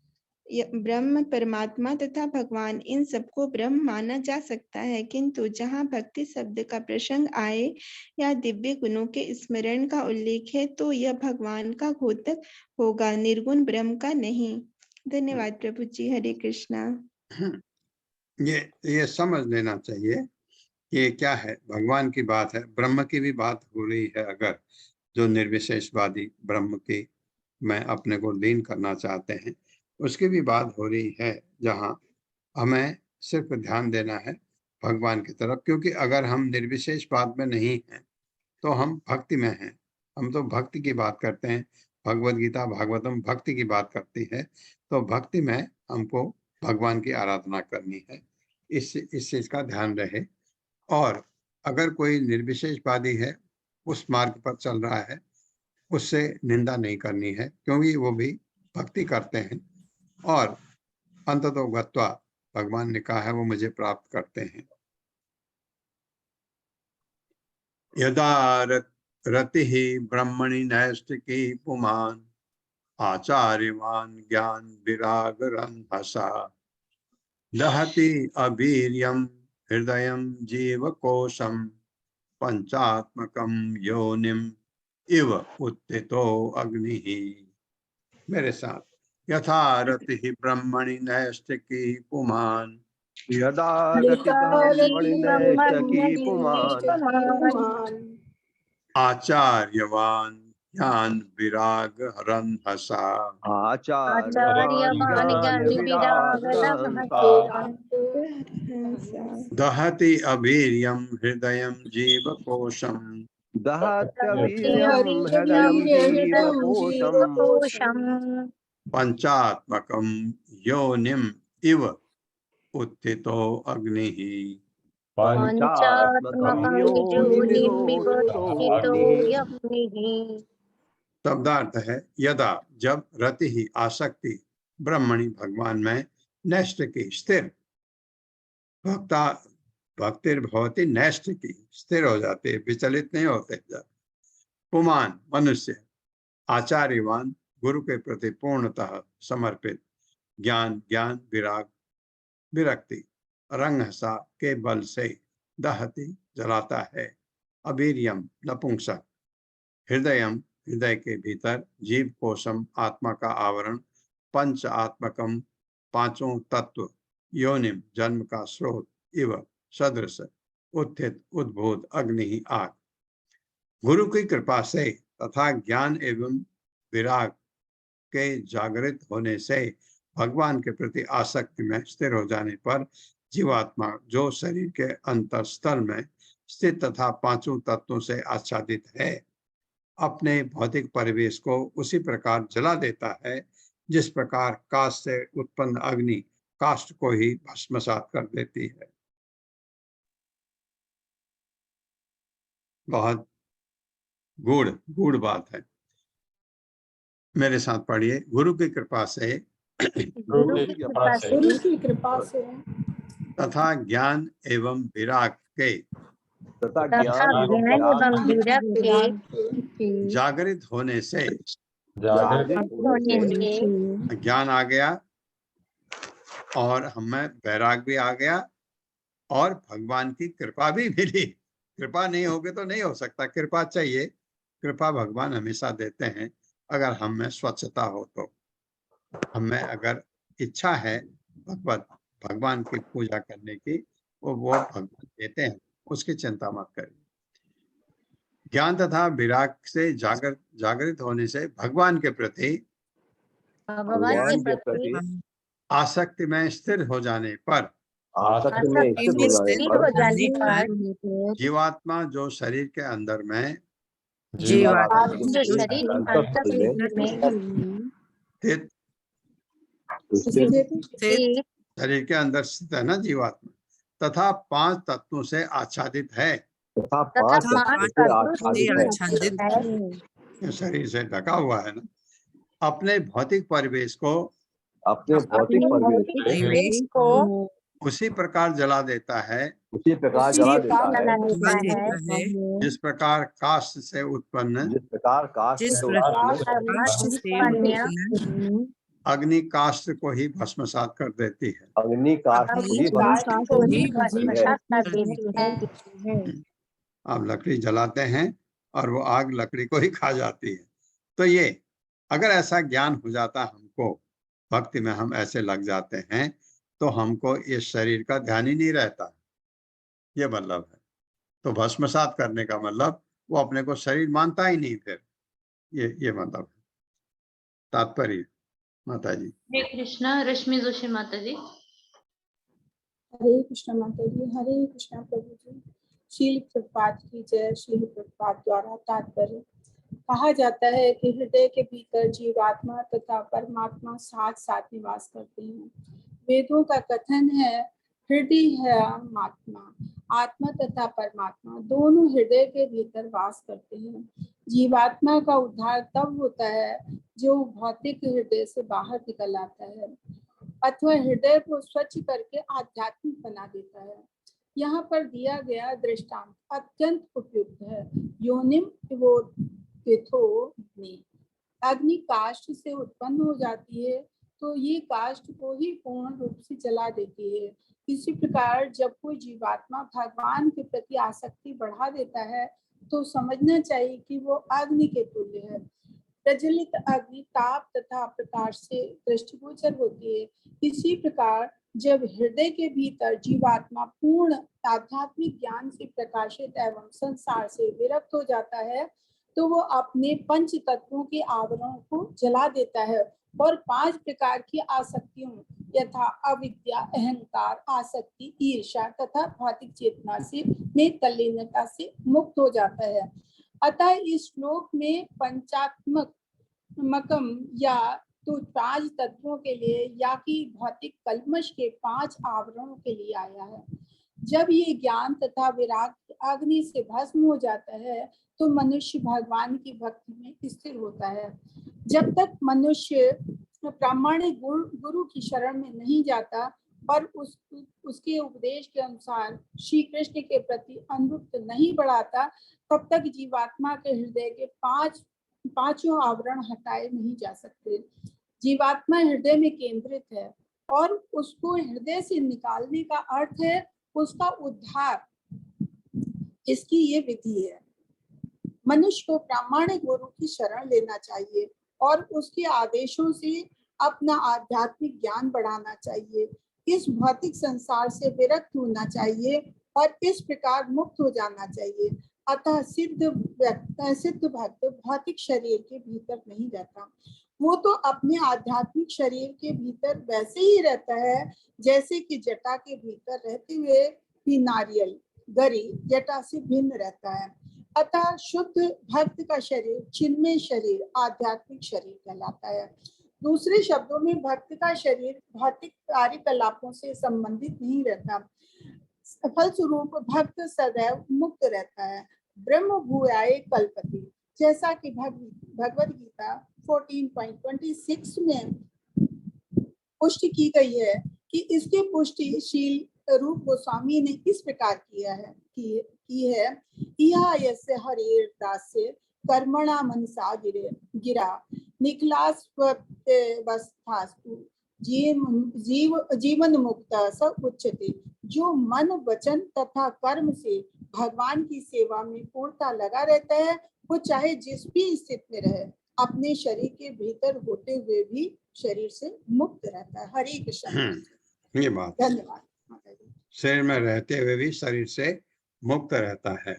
ब्रह्म, परमात्मा तथा भगवान, इन सबको ब्रह्म माना जा सकता है, किंतु जहाँ भक्ति शब्द का प्रसंग आए या दिव्य गुणों के स्मरण का उल्लेख है, तो यह भगवान का घोतक होगा, निर्गुण ब्रह्म का नहीं। धन्यवाद प्रभु जी। हरे कृष्णा। ये समझ लेना चाहिए, ये क्या है, भगवान की बात है, ब्रह्म की भी बात हो रही है। अगर जो निर्विशेषवादी ब्रह्म की में अपने को लीन करना चाहते हैं, उसकी भी बात हो रही है, जहाँ हमें सिर्फ ध्यान देना है भगवान की तरफ। क्योंकि अगर हम निर्विशेषवाद में नहीं हैं, तो हम भक्ति में हैं। हम तो भक्ति की बात करते हैं, भगवद गीता भागवतम भक्ति की बात करती है, तो भक्ति में हमको भगवान की आराधना करनी है। इस चीज का ध्यान रहे। और अगर कोई निर्विशेषवादी है, उस मार्ग पर चल रहा है, उससे निंदा नहीं करनी है, क्योंकि वो भी भक्ति करते हैं और अंततो गत्वा भगवान ने कहा है वो मुझे प्राप्त करते हैं। यदा रति ब्रह्मणि नैष्ठिकी पुमान आचार्यवान ज्ञान विराग रंभसा दहति अवीर्यम हृदयं जीवकोशम पंचात्मकम योनिम इव उत्थितो अग्नि। मेरे साथ, यथा रति ब्रह्मणि नैष्ठिकी पुमान, यदा रतिब्रह्मणि पुमान् आचार्यवान ज्ञान विराग हरन हसा, आचार्यवान् ज्ञान विराग दहति अवीर्यं हृदयं जीवकोशम, दहत्यवीर्यं हृदयं जीवकोशम् पंचात्मकम योनिम इव उत्थितो अग्नि। पंचात्मकं योनिमिव अग्निः। शब्दार्थ है, यदा जब रति ही आसक्ति ब्रह्मणि भगवान में नैष्ठ की स्थिर, भक्ता भक्तिर्भवती नैष्ठ की स्थिर हो जाते, विचलित नहीं होते। जब पुमान मनुष्य, आचार्यवान गुरु के प्रति पूर्णतः समर्पित, ज्ञान ज्ञान विराग विरक्ति रंगहसा के बल से दहति जलाता है, अवीर्यम नपुंसक, हृदयम हृदय के भीतर, जीव कोशम आत्मा का आवरण, पंच आत्मकम पांचों तत्व, योनिम जन्म का स्रोत, इव सदृश उत्थित उद्भूत अग्नि आग। गुरु की कृपा से तथा ज्ञान एवं विराग के जागृत होने से भगवान के प्रति आसक्ति में स्थिर हो जाने पर जीवात्मा जो शरीर के अंतस्थल में स्थित तथा पांचों तत्वों से आच्छादित है, अपने भौतिक परिवेश को उसी प्रकार जला देता है जिस प्रकार काष्ठ से उत्पन्न अग्नि काष्ठ को ही भस्मसात कर देती है। बहुत गूढ़ बात है। मेरे साथ पढ़िए, गुरु की कृपा से तथा ज्ञान एवं विराग के जागृत होने से ज्ञान आ गया और हमें वैराग भी आ गया और भगवान की कृपा भी मिली। कृपा नहीं होगी तो नहीं हो सकता, कृपा चाहिए। कृपा भगवान हमेशा देते हैं अगर हम में स्वच्छता हो तो। हमें अगर इच्छा है भगवान की पूजा करने की, वो भगवान देते हैं, उसकी चिंता मत करिए। ज्ञान तथा विराग से जागृत होने से भगवान के प्रति आसक्ति में स्थिर हो जाने पर जीवात्मा जो शरीर के अंदर में शरीर के अंदर स्थित है ना जीवात्मा, तथा पांच तत्वों से आच्छादित है, शरीर से ढका हुआ है ना, अपने भौतिक परिवेश को उसी प्रकार जला देता है जिस प्रकार काष्ठ से उत्पन्न अग्नि काष्ठ को ही भस्मसात कर देती है। आप लकड़ी जलाते हैं और वो आग लकड़ी को ही खा जाती है। तो ये अगर ऐसा ज्ञान हो जाता हमको, भक्ति में हम ऐसे लग जाते हैं, तो हमको इस शरीर का ध्यान ही नहीं रहता, ये मतलब है। तो भस्मसात करने का मतलब वो अपने को शरीर मानता ही नहीं, फिर ये मतलब है, तात्पर्य। माता जी। हरे कृष्णा। रश्मि जोशी माता जी। हरे कृष्णा माता जी। हरे कृष्णा प्रभु जी। शील प्रभुपाद की जय। शील प्रभुपाद द्वारा तात्पर्य। कहा जाता है कि हृदय के भीतर जीवात्मा तथा परमात्मा साथ साथ निवास करते हैं। वेदों का कथन है, हृदय है आत्मा, आत्मा तथा परमात्मा दोनों हृदय के भीतर वास करते हैं। जीवात्मा का उद्धार तब होता है जो भौतिक हृदय से बाहर निकल आता है अथवा हृदय को स्वच्छ करके आध्यात्मिक बना देता है। यहाँ पर दिया गया दृष्टांत अत्यंत उपयुक्त है। योनिम अग्नि काष्ठ से उत्पन्न हो जाती है तो तो ये काष्ठ को ही पूर्ण रूप से जला देती है। इसी प्रकार जब कोई जीवात्मा भगवान के प्रति आसक्ति बढ़ा देता है तो समझना चाहिए कि वो अग्नि के तुल्य है। प्रज्वलित अग्नि ताप तथा प्रकाश से दृष्टिगोचर होती है। इसी प्रकार जब हृदय के भीतर जीवात्मा पूर्ण आध्यात्मिक ज्ञान से प्रकाशित एवं संसार से विरक्त हो जाता है तो वो अपने पंच तत्वों के आवरणों को जला देता है और 5 प्रकार की आसक्तियों यथा अविद्या, अहंकार, आसक्ति, ईर्ष्या तथा भौतिक चेतना से में तल्लीनता से मुक्त हो जाता है। अतः इस श्लोक में पंचात्मकम या तो 5 तत्वों के लिए या कि भौतिक कल्मश के 5 आवरणों के लिए आया है। जब ये ज्ञान तथा विराग अग्नि से भस्म हो जाता है तो मनुष्य भगवान की भक्ति में स्थिर होता है। जब तक मनुष्य प्रामाणिक गुरु की शरण में नहीं जाता और उसके उपदेश के अनुसार श्री कृष्ण के प्रति अनुरक्त नहीं बढ़ाता तब तक जीवात्मा के हृदय के पांचों आवरण हटाए नहीं जा सकते। जीवात्मा हृदय में केंद्रित है और उसको हृदय से निकालने का अर्थ है उसका उद्धार। इसकी ये विधि है। मनुष्य को प्रामाणिक गुरु की शरण लेना चाहिए और उसके आदेशों से अपना आध्यात्मिक ज्ञान बढ़ाना चाहिए। इस भौतिक संसार से विरक्त होना चाहिए और इस प्रकार मुक्त हो जाना चाहिए। अतः सिद्ध भक्त भौतिक शरीर के भीतर नहीं रहता। वो तो अपने आध्यात्मिक शरीर के भीतर वैसे ही रहता है जैसे कि जटा के भीतर रहते हुए भी नारियल गरी जटा से भिन्न रहता है। अतः शुद्ध भक्त का शरीर चिन्मय शरीर आध्यात्मिक शरीर कहलाता है। दूसरे शब्दों में भक्त का शरीर भौतिक कार्यकलापों से संबंधित नहीं रहता। फलस्वरूप भक्त सदैव मुक्त रहता है। ब्रह्म भूयाय कल्पति, जैसा कि भगवद गीता 14.26 में पुष्टि की गई है कि इसकी पुष्टि शील रूप गोस्वामी ने इस प्रकार किया है की है यस्य हरेर दास्य कर्मणा मनसा गिरा निखिलास्वस्थास्तु जीवन मुक्त स उच्यते। जो मन वचन तथा कर्म से भगवान की सेवा में पूर्णता लगा रहता है वो चाहे जिस भी स्थिति में रहे अपने शरीर के भीतर होते हुए भी शरीर से मुक्त रहता है। हरे कृष्ण। ये बात धन्यवाद। शरीर में रहते हुए भी शरीर से मुक्त रहता है।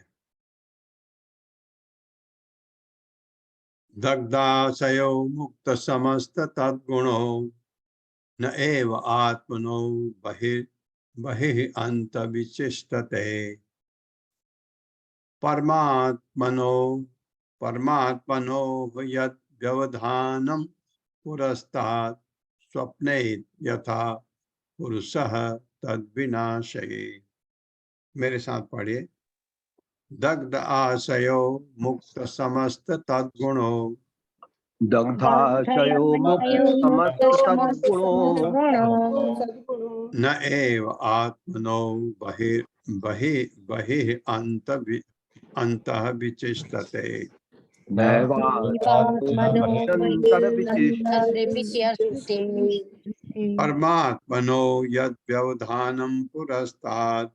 दग्धाशयो मुक्त समस्त तद्गुणो न एव आत्मनो बहिः अंत विचिष्टते। परमात्मनो यद् व्यवधानं पुरस्तात् स्वप्ने यथा पुरुषः तद्विनाशये। मेरे साथ पढ़िए। दग्ध आशयो मुक्त समस्त तद्गुणो दग्धाशयो मुक्त समस्त तद्गुणो न एव आत्मनो बहिः अन्तः विचिष्टते। परमात्मनो यद् व्यवधानं पुरस्तात्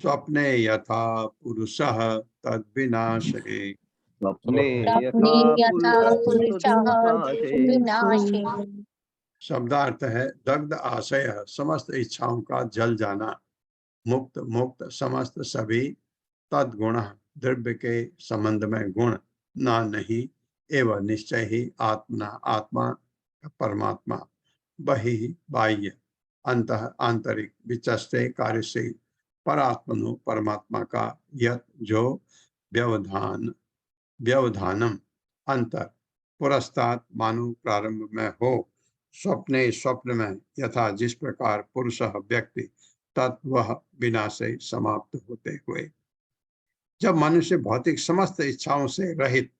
स्वप्ने यथा पुरुषः तद्विनाशये। शब्दार्थ है दग्ध आशय समस्त इच्छाओं का जल जाना, मुक्त समस्त सभी तद्गुण द्रव्य के संबंध में गुण ना नहीं एवं निश्चय ही आत्मा परमात्मा बहि बाह्य अंतः आंतरिक विचस्ते कार्य से परात्मनो परमात्मा का यत जो व्यवधानम अंतर पुरस्तात् मानो प्रारंभ में हो स्वप्न में यथा जिस प्रकार पुरुष व्यक्ति तत्व विनाशे समाप्त होते हुए। जब मनुष्य भौतिक समस्त इच्छाओं से रहित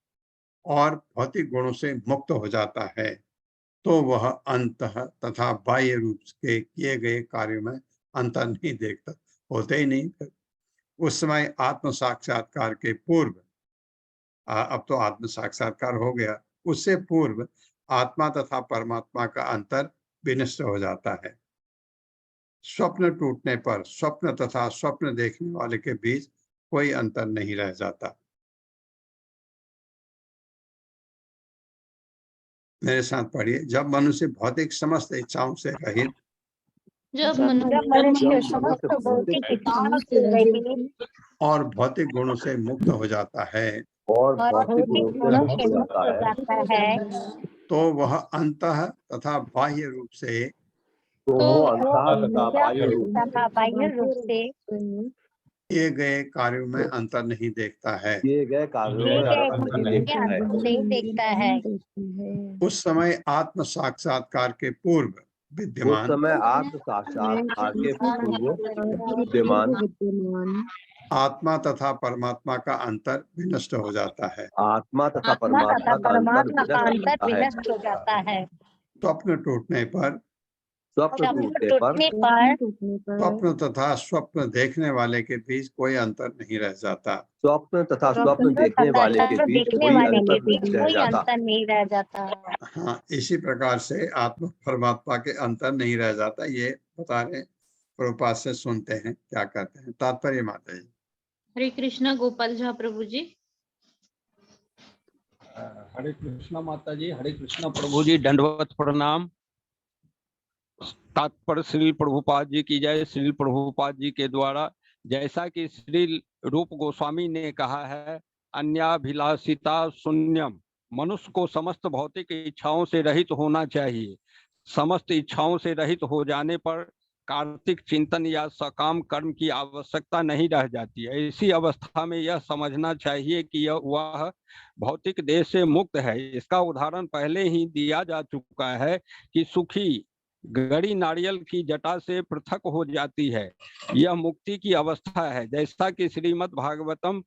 और भौतिक गुणों से मुक्त हो जाता है तो वह अंतः तथा बाह्य रूप के किए गए कार्यों में अंतर नहीं देखता, होते ही नहीं। उस समय आत्म साक्षात्कार के पूर्व अब तो आत्म साक्षात्कार हो गया, उससे पूर्व आत्मा तथा परमात्मा का अंतर विनष्ट हो जाता है। स्वप्न टूटने पर स्वप्न तथा स्वप्न देखने वाले के बीच कोई अंतर नहीं रह जाता। मेरे साथ पढ़िए। जब मनुष्य भौतिक समस्त इच्छाओं से रहित जब जब मनुष्य मनुष्य समस्त भौतिक इच्छाओं से रहित और भौतिक गुणों से मुक्त हो जाता है, और भौतिक गुणों से मुक्त हो जाता है, तो वह अंतः तथा बाह्य रूप से तो तथा बाह्य रूप से किए गए कार्यों में अंतर नहीं देखता है। किए गए कार्यों में अंतर नहीं देखता है। उस समय आत्म साक्षात्कार के पूर्व उस विद्यमान समय आत्म साक्षात्कार के पूर्व विद्यमान आत्मा तथा परमात्मा का अंतर विनष्ट हो जाता है। आत्मा तथा परमात्मा का अंतर विनष्ट हो जाता है। स्वप्न टूटने पर स्वप्न टूटने पर स्वप्न तथा स्वप्न देखने वाले के बीच कोई अंतर नहीं रह जाता। स्वप्न तथा स्वप्न देखने वाले के बीच कोई अंतर नहीं रह जाता। हाँ, इसी प्रकार से आत्मा परमात्मा के अंतर नहीं रह जाता। ये बता रहे प्रभुपाद से सुनते हैं क्या कहते हैं। तात्पर्य माता जी। हरे कृष्णा गोपाल झा प्रभु जी। हरे कृष्णा माता जी, हरे कृष्णा प्रभु जी, दंडवत प्रणाम। तात्पर्य श्री प्रभुपाद जी की जय। श्री प्रभुपाद जी के द्वारा जैसा कि श्री रूप गोस्वामी ने कहा है, अन्याभिलाषिता शून्यम, मनुष्य को समस्त भौतिक इच्छाओं से रहित होना चाहिए। समस्त इच्छाओं से रहित हो जाने पर कार्तिक चिंतन या सकाम कर्म की आवश्यकता नहीं रह जाती है। इसी अवस्था में यह समझना चाहिए कि वह भौतिक देह से मुक्त है। इसका उदाहरण पहले ही दिया जा चुका है कि सुखी गड़ी नारियल की जटा से पृथक हो जाती है, यह मुक्ति की अवस्था है। जैसा कि श्रीमद् भागवतम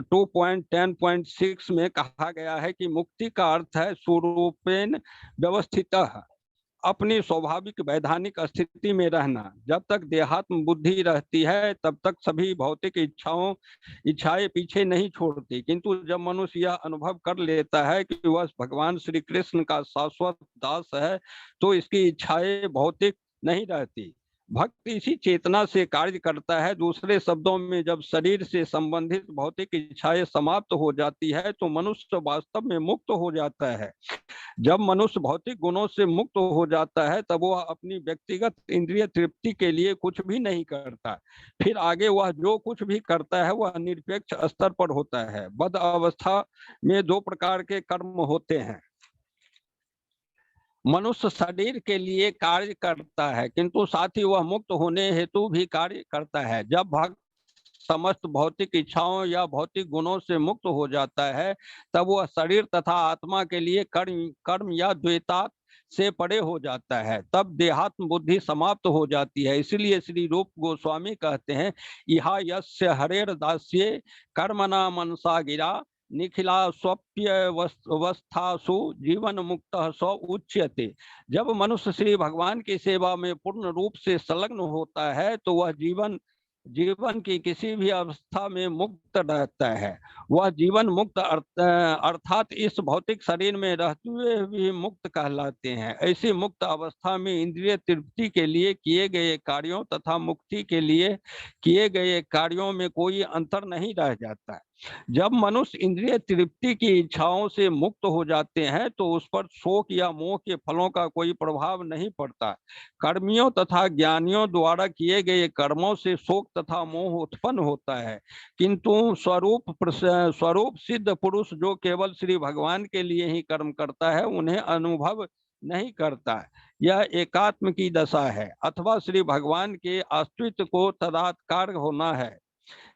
2.10.6 में कहा गया है कि मुक्ति का अर्थ है स्वरूपेण व्यवस्थितः, अपनी स्वाभाविक वैधानिक स्थिति में रहना। जब तक देहात्म बुद्धि रहती है तब तक सभी भौतिक इच्छाएं पीछे नहीं छोड़ती, किंतु जब मनुष्य यह अनुभव कर लेता है कि वह भगवान श्री कृष्ण का शाश्वत दास है तो इसकी इच्छाएं भौतिक नहीं रहती। भक्त इसी चेतना से कार्य करता है। दूसरे शब्दों में, जब शरीर से संबंधित भौतिक इच्छाएं समाप्त हो जाती है तो मनुष्य वास्तव में मुक्त हो जाता है। जब मनुष्य भौतिक गुणों से मुक्त हो जाता है तब वह अपनी व्यक्तिगत इंद्रिय तृप्ति के लिए कुछ भी नहीं करता। फिर आगे वह जो कुछ भी करता है वह निरपेक्ष स्तर पर होता है। बद्ध अवस्था में दो प्रकार के कर्म होते हैं। मनुष्य शरीर के लिए कार्य करता है किंतु साथ ही वह मुक्त होने हेतु भी कार्य करता है। जब भक्त समस्त भौतिक इच्छाओं या भौतिक गुणों से मुक्त हो जाता है तब वह शरीर तथा आत्मा के लिए कर्म या द्वैतात से परे हो जाता है। तब देहात्म बुद्धि समाप्त हो जाती है। इसलिए श्री रूप गोस्वामी कहते हैं, इहा यस्य हरेर दास्ये कर्मणा मनसा गिरा निखिला स्वप्यवस्थासु जीवन मुक्त स्व उच्यते। जब मनुष्य श्री भगवान की सेवा में पूर्ण रूप से संलग्न होता है तो वह जीवन की किसी भी अवस्था में मुक्त रहता है। वह जीवन मुक्त अर्थात इस भौतिक शरीर में रहते हुए भी मुक्त कहलाते हैं। ऐसी मुक्त अवस्था में इंद्रिय तृप्ति के लिए किए गए कार्यों तथा मुक्ति के लिए किए गए कार्यों में कोई अंतर नहीं रह जाता है। जब मनुष्य इंद्रिय तृप्ति की इच्छाओं से मुक्त हो जाते हैं तो उस पर शोक या मोह के फलों का कोई प्रभाव नहीं पड़ता। कर्मियों तथा ज्ञानियों द्वारा किए गए कर्मों से शोक तथा मोह उत्पन्न होता है, किंतु स्वरूप सिद्ध पुरुष जो केवल श्री भगवान के लिए ही कर्म करता है उन्हें अनुभव नहीं करता। यह एकात्म की दशा है अथवा श्री भगवान के अस्तित्व को तदात्कार होना है।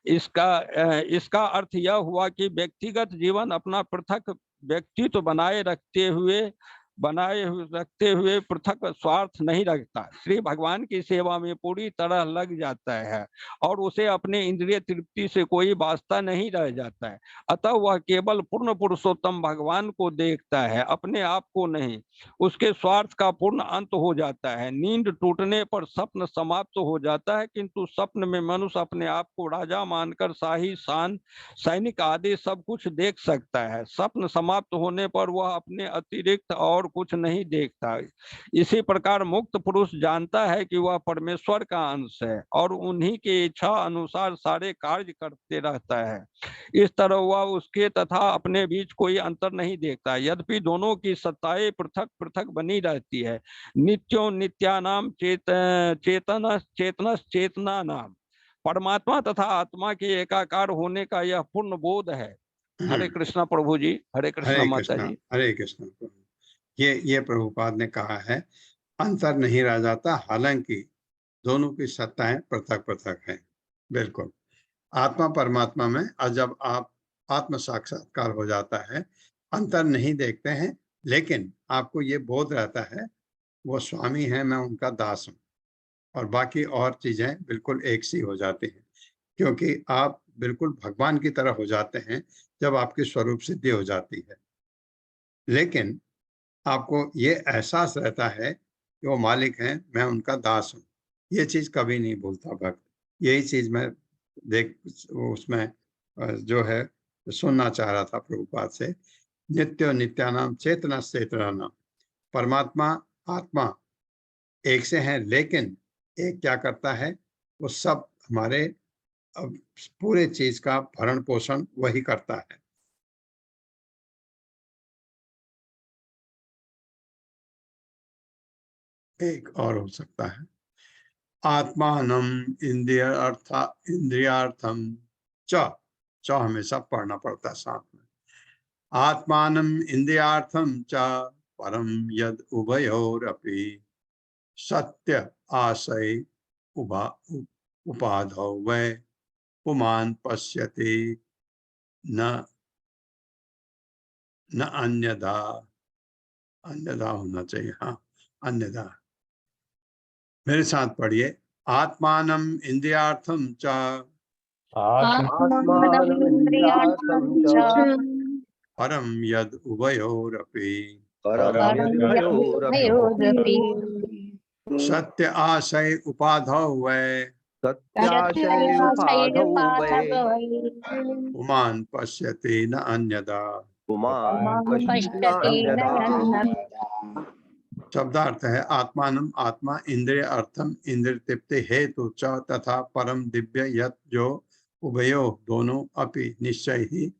इसका अर्थ यह हुआ कि व्यक्तिगत जीवन अपना पृथक व्यक्तित्व बनाए रखते हुए बनाए रखते हुए पृथक स्वार्थ नहीं रखता, श्री भगवान की सेवा में पूरी तरह लग जाता है और उसे अपने इंद्रिय तृप्ति से कोई वास्ता नहीं रह जाता है। अतः वह केवल पूर्ण पुरुषोत्तम भगवान को देखता है, अपने आप को नहीं। उसके स्वार्थ का पूर्ण अंत हो जाता है। नींद टूटने पर स्वप्न समाप्त हो जाता है, किंतु स्वप्न में मनुष्य अपने आप को राजा मानकर शाही शान सैनिक आदि सब कुछ देख सकता है। स्वप्न समाप्त होने पर वह अपने अतिरिक्त और कुछ नहीं देखता। इसी प्रकार मुक्त पुरुष जानता है कि वह परमेश्वर का अंश है और उन्हीं की इच्छा अनुसार सारे कार्य करते रहता है। इस तरह वह उसके तथा अपने बीच कोई अंतर नहीं देखता, यद्यपि दोनों की सत्ताएं पृथक पृथक बनी रहती है। नित्यो नित्यानाम चेतनस चेतना नाम। परमात्मा तथा आत्मा के एकाकार होने का यह पूर्ण बोध है। हरे कृष्णा प्रभु जी, हरे कृष्णा माता जी। हरे कृष्णा प्रभु। ये प्रभुपाद ने कहा है, अंतर नहीं रह जाता, हालांकि दोनों की सत्ताएं पृथक पृथक हैं। बिल्कुल आत्मा परमात्मा में, और जब आप आत्म साक्षात्कार हो जाता है, अंतर नहीं देखते हैं, लेकिन आपको ये बोध रहता है वो स्वामी है, मैं उनका दास हूँ, और बाकी और चीजें बिल्कुल एक सी हो जाती हैं, क्योंकि आप बिल्कुल भगवान की तरह हो जाते हैं जब आपकी स्वरूप सिद्धि हो जाती है। लेकिन आपको ये एहसास रहता है कि वो मालिक हैं, मैं उनका दास हूँ। ये चीज कभी नहीं भूलता भक्त। यही चीज मैं उसमें जो है सुनना चाह रहा था प्रभुपाद से। नित्य नित्यानाम चेतना चेतनानाम। परमात्मा आत्मा एक से हैं, लेकिन एक क्या करता है, वो सब हमारे पूरे चीज का भरण पोषण वही करता है। एक और हो सकता है, आत्मानम इंद्रियार्थम च हमेशा पढ़ना पड़ता है साथ में। आत्मानम इंद्रियार्थम च परम यद उभयोरपि सत्य आशय उपाधौ वै पुमान पश्यति न अन्यथा होना चाहिए। हाँ, अन्यथा। मेरे साथ पढ़िए, आत्मानम इंद्रियार्थम च आत्मानमिन्द्रियार्थं च परम यद उभयोरपि परमयोरपि सत्य आशय उपाधौ वै सत्याशयोपाधौ वै पुमान पश्यति न अन्यथा। पुमान् पश्यन्त्यन्यथा। शब्दार्थ है, आत्मानम आत्मा, इंद्रिय अर्थम इंद्रिय तृप्ति हेतु च तथा परम दिव्य यत जो उभयो दोनों अपि निश्चय ही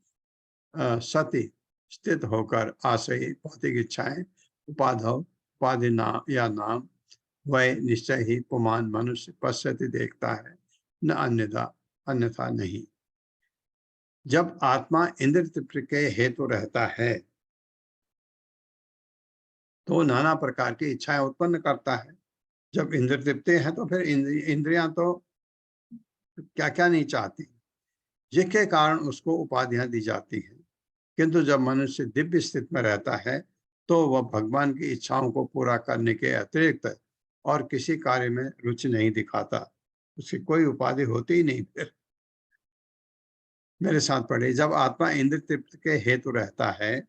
सति स्थित होकर आशय भौतिक इच्छाएं उपाधव उपाधि या नाम वह निश्चय ही पुमान मनुष्य पश्यति देखता है, न अन्यथा नहीं। जब आत्मा इंद्रिय तृप्ति के हेतु रहता है तो नाना प्रकार की इच्छाएं उत्पन्न करता है। जब इंद्र तृप्ति है तो फिर इंद्रियां तो क्या क्या नहीं चाहती, जिसके कारण उसको उपाधियां दी जाती हैं। किंतु जब मनुष्य दिव्य स्थिति में रहता है तो वह भगवान की इच्छाओं को पूरा करने के अतिरिक्त और किसी कार्य में रुचि नहीं दिखाता, उसकी कोई उपाधि होती ही नहीं। फिर मेरे साथ पढ़े, जब आत्मा इंद्र तृप्ति के हेतु रहता है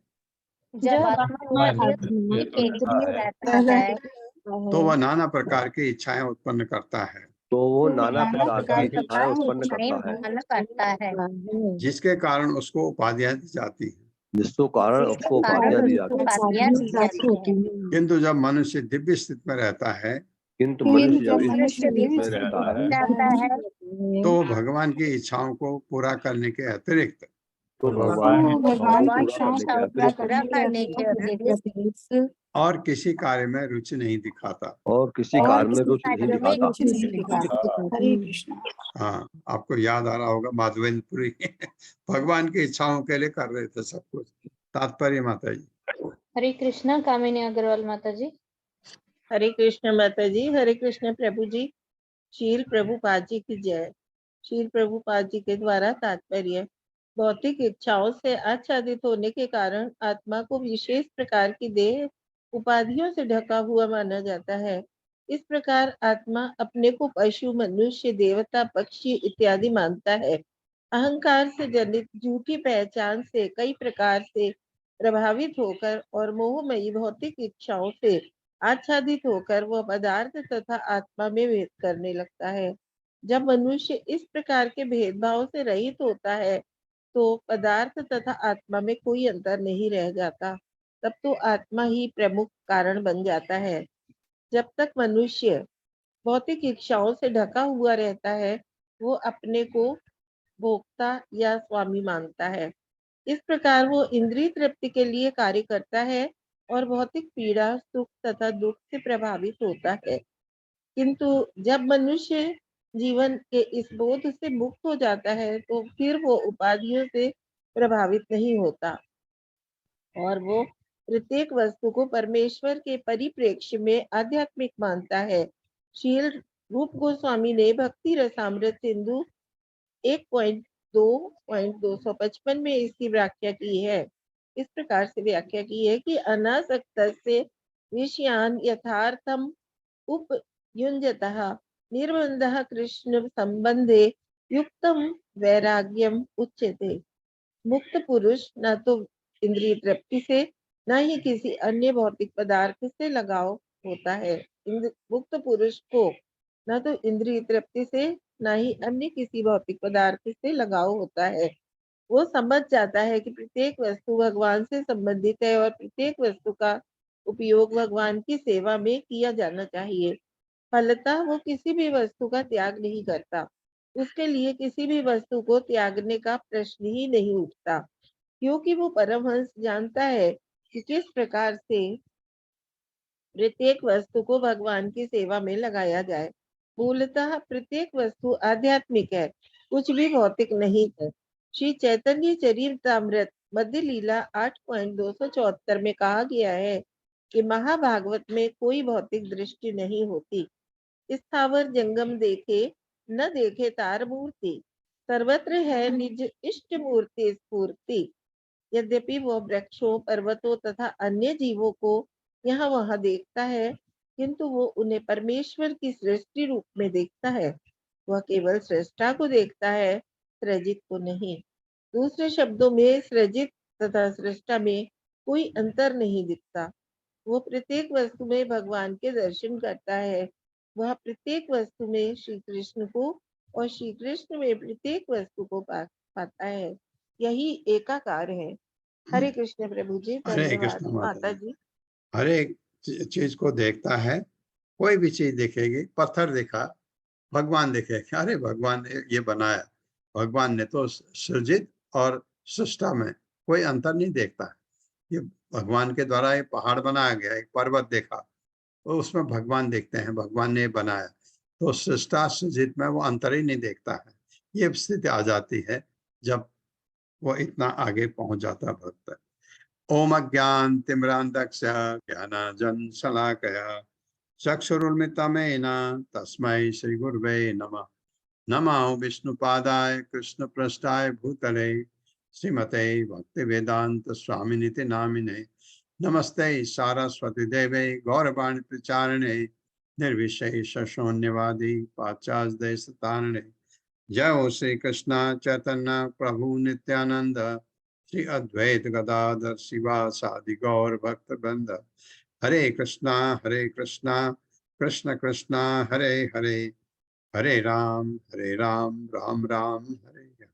जब आत्मा रहता है तो वह नाना प्रकार की इच्छाएं उत्पन्न करता है, तो वो नाना प्रकार की इच्छाएं उत्पन्न करता है, जिसके कारण उसको उपाधियां दी जाती हैं। जिसके कारण उसको उपाधियां दी जाती हैं। किंतु जब मनुष्य दिव्य स्थिति में रहता है किंतु मनुष्य जब इस स्थिति में रहता है तो भगवान की इच्छाओं को पूरा करने के अतिरिक्त तो भगवान भगवान की इच्छाओं को पूरा करने के अतिरिक्त और किसी कार्य में रुचि नहीं दिखाता। और किसी कार्य में रुचि नहीं दिखाता। हरे कृष्णा। हाँ, आपको याद आ रहा होगा माधवेंद्रपुरी भगवान की इच्छाओं के लिए कर रहे थे सब कुछ। तात्पर्य माता जी। हरे कृष्णा। कामिनी अग्रवाल माता जी। हरे कृष्ण माता जी, हरे कृष्ण प्रभु जी। शील प्रभुपाद जी की जय। शील प्रभुपाद जी के द्वारा तात्पर्य, भौतिक इच्छाओं से आच्छादित होने के कारण आत्मा को विशेष प्रकार की देह उपाधियों से ढका हुआ माना जाता है। इस प्रकार आत्मा अपने को पशु, मनुष्य, देवता, पक्षी इत्यादि मानता है। अहंकार से जनित झूठी पहचान से कई प्रकार से प्रभावित होकर और मोहमयी भौतिक इच्छाओं से आच्छादित होकर वह पदार्थ तथा आत्मा में भेद करने लगता है। जब मनुष्य इस प्रकार के भेदभाव से रहित होता है तो पदार्थ तथा आत्मा में कोई अंतर नहीं रह जाता। तब तो आत्मा ही प्रमुख कारण बन जाता है। जब तक मनुष्य भौतिक इच्छाओं से ढका हुआ रहता है वो अपने को भोक्ता या स्वामी मानता है। इस प्रकार वो इंद्रिय तृप्ति के लिए कार्य करता है और भौतिक पीड़ा, सुख तथा दुख से प्रभावित होता है। किंतु जब मनुष्य जीवन के इस बोध से मुक्त हो जाता है तो फिर वो उपाधियों से प्रभावित नहीं होता और वो प्रत्येक वस्तु को परमेश्वर के परिप्रेक्ष्य में आध्यात्मिक मानता है। श्रील रूप गोस्वामी ने भक्ति रसामृत सिंधु 1.2.255 में इसकी व्याख्या की है। इस प्रकार से व्याख्या की है कि अनासक्त से विषयान यथार्थम उपयुञ्जतः निर्बंधः कृष्ण संबंधे युक्तम वैराग्यम उच्यते। मुक्त पुरुष न तो इंद्रिय तृप्ति से न ही किसी अन्य भौतिक पदार्थ से लगाव होता है। मुक्त पुरुष को न तो इंद्रिय तृप्ति से न ही अन्य किसी भौतिक पदार्थ से लगाव होता है। वो समझ जाता है कि प्रत्येक वस्तु भगवान से संबंधित है और प्रत्येक वस्तु का उपयोग भगवान की सेवा में किया जाना चाहिए। फलतः वो किसी भी वस्तु का त्याग नहीं करता। उसके लिए किसी भी वस्तु को त्यागने का प्रश्न ही नहीं उठता, क्योंकि वो परमहंस जानता है कि किस प्रकार से प्रत्येक वस्तु को भगवान की सेवा में लगाया जाए। मूलतः प्रत्येक वस्तु आध्यात्मिक है, कुछ भी भौतिक नहीं है। श्री चैतन्य चरितामृत मध्य लीला 8.274 में कहा गया है कि महाभागवत में कोई भौतिक दृष्टि नहीं होती। स्थावर जंगम देखे न देखे तार मूर्ति, सर्वत्र है निज इष्ट मूर्ति स्फूर्ति। यद्यपि वह वृक्षों, पर्वतों तथा अन्य जीवों को यहाँ वहाँ देखता है, किंतु वो उन्हें परमेश्वर की सृष्टि रूप में देखता है। वह केवल सृष्टा को देखता है, सृजित को नहीं। दूसरे शब्दों में सृजित तथा सृष्टा में कोई अंतर नहीं दिखता। वो प्रत्येक वस्तु में भगवान के दर्शन करता है। वह प्रत्येक वस्तु में श्री कृष्ण को और श्री कृष्ण में प्रत्येक वस्तु को पाता है। यही एकाकार है। हरे कृष्ण प्रभु जी। हरे धन्यवाद कृष्ण माता जी। हर एक चीज को देखता है। कोई भी चीज देखेगी, पत्थर देखा, भगवान देखेगा, अरे भगवान ने ये बनाया, भगवान ने तो सृजित और सृष्टा में कोई अंतर नहीं देखता है। ये भगवान के द्वारा ये पहाड़ बनाया गया, एक पर्वत देखा तो उसमें भगवान देखते हैं, भगवान ने बनाया, तो सृष्टा सृजित में वो अंतर ही नहीं देखता है। ये स्थिति आ जाती है जब वो इतना आगे पहुंच जाता भक्त। ओम अज्ञान तिमिरांधस्य ज्ञानांजन शलाकया चक्षुरुन्मिलितमेन तस्मै श्री गुरुवे नमः। नमो विष्णुपादाय कृष्णपृष्ठाय भूतले श्रीमते भक्तिवेदांत स्वामिनिति नामिने। नमस्ते सारस्वती देवे गौरवाणी प्रचारिणे निर्विशेष शून्यवादी पाश्चात्य देशतारिणे। जय हो श्री कृष्ण चैतन्य प्रभु नित्यानंद श्री अद्वैत गदाधर शिवासादि गौर भक्त वृंद। हरे कृष्णा कृष्ण कृष्णा हरे हरे, हरे राम राम राम हरे हरे।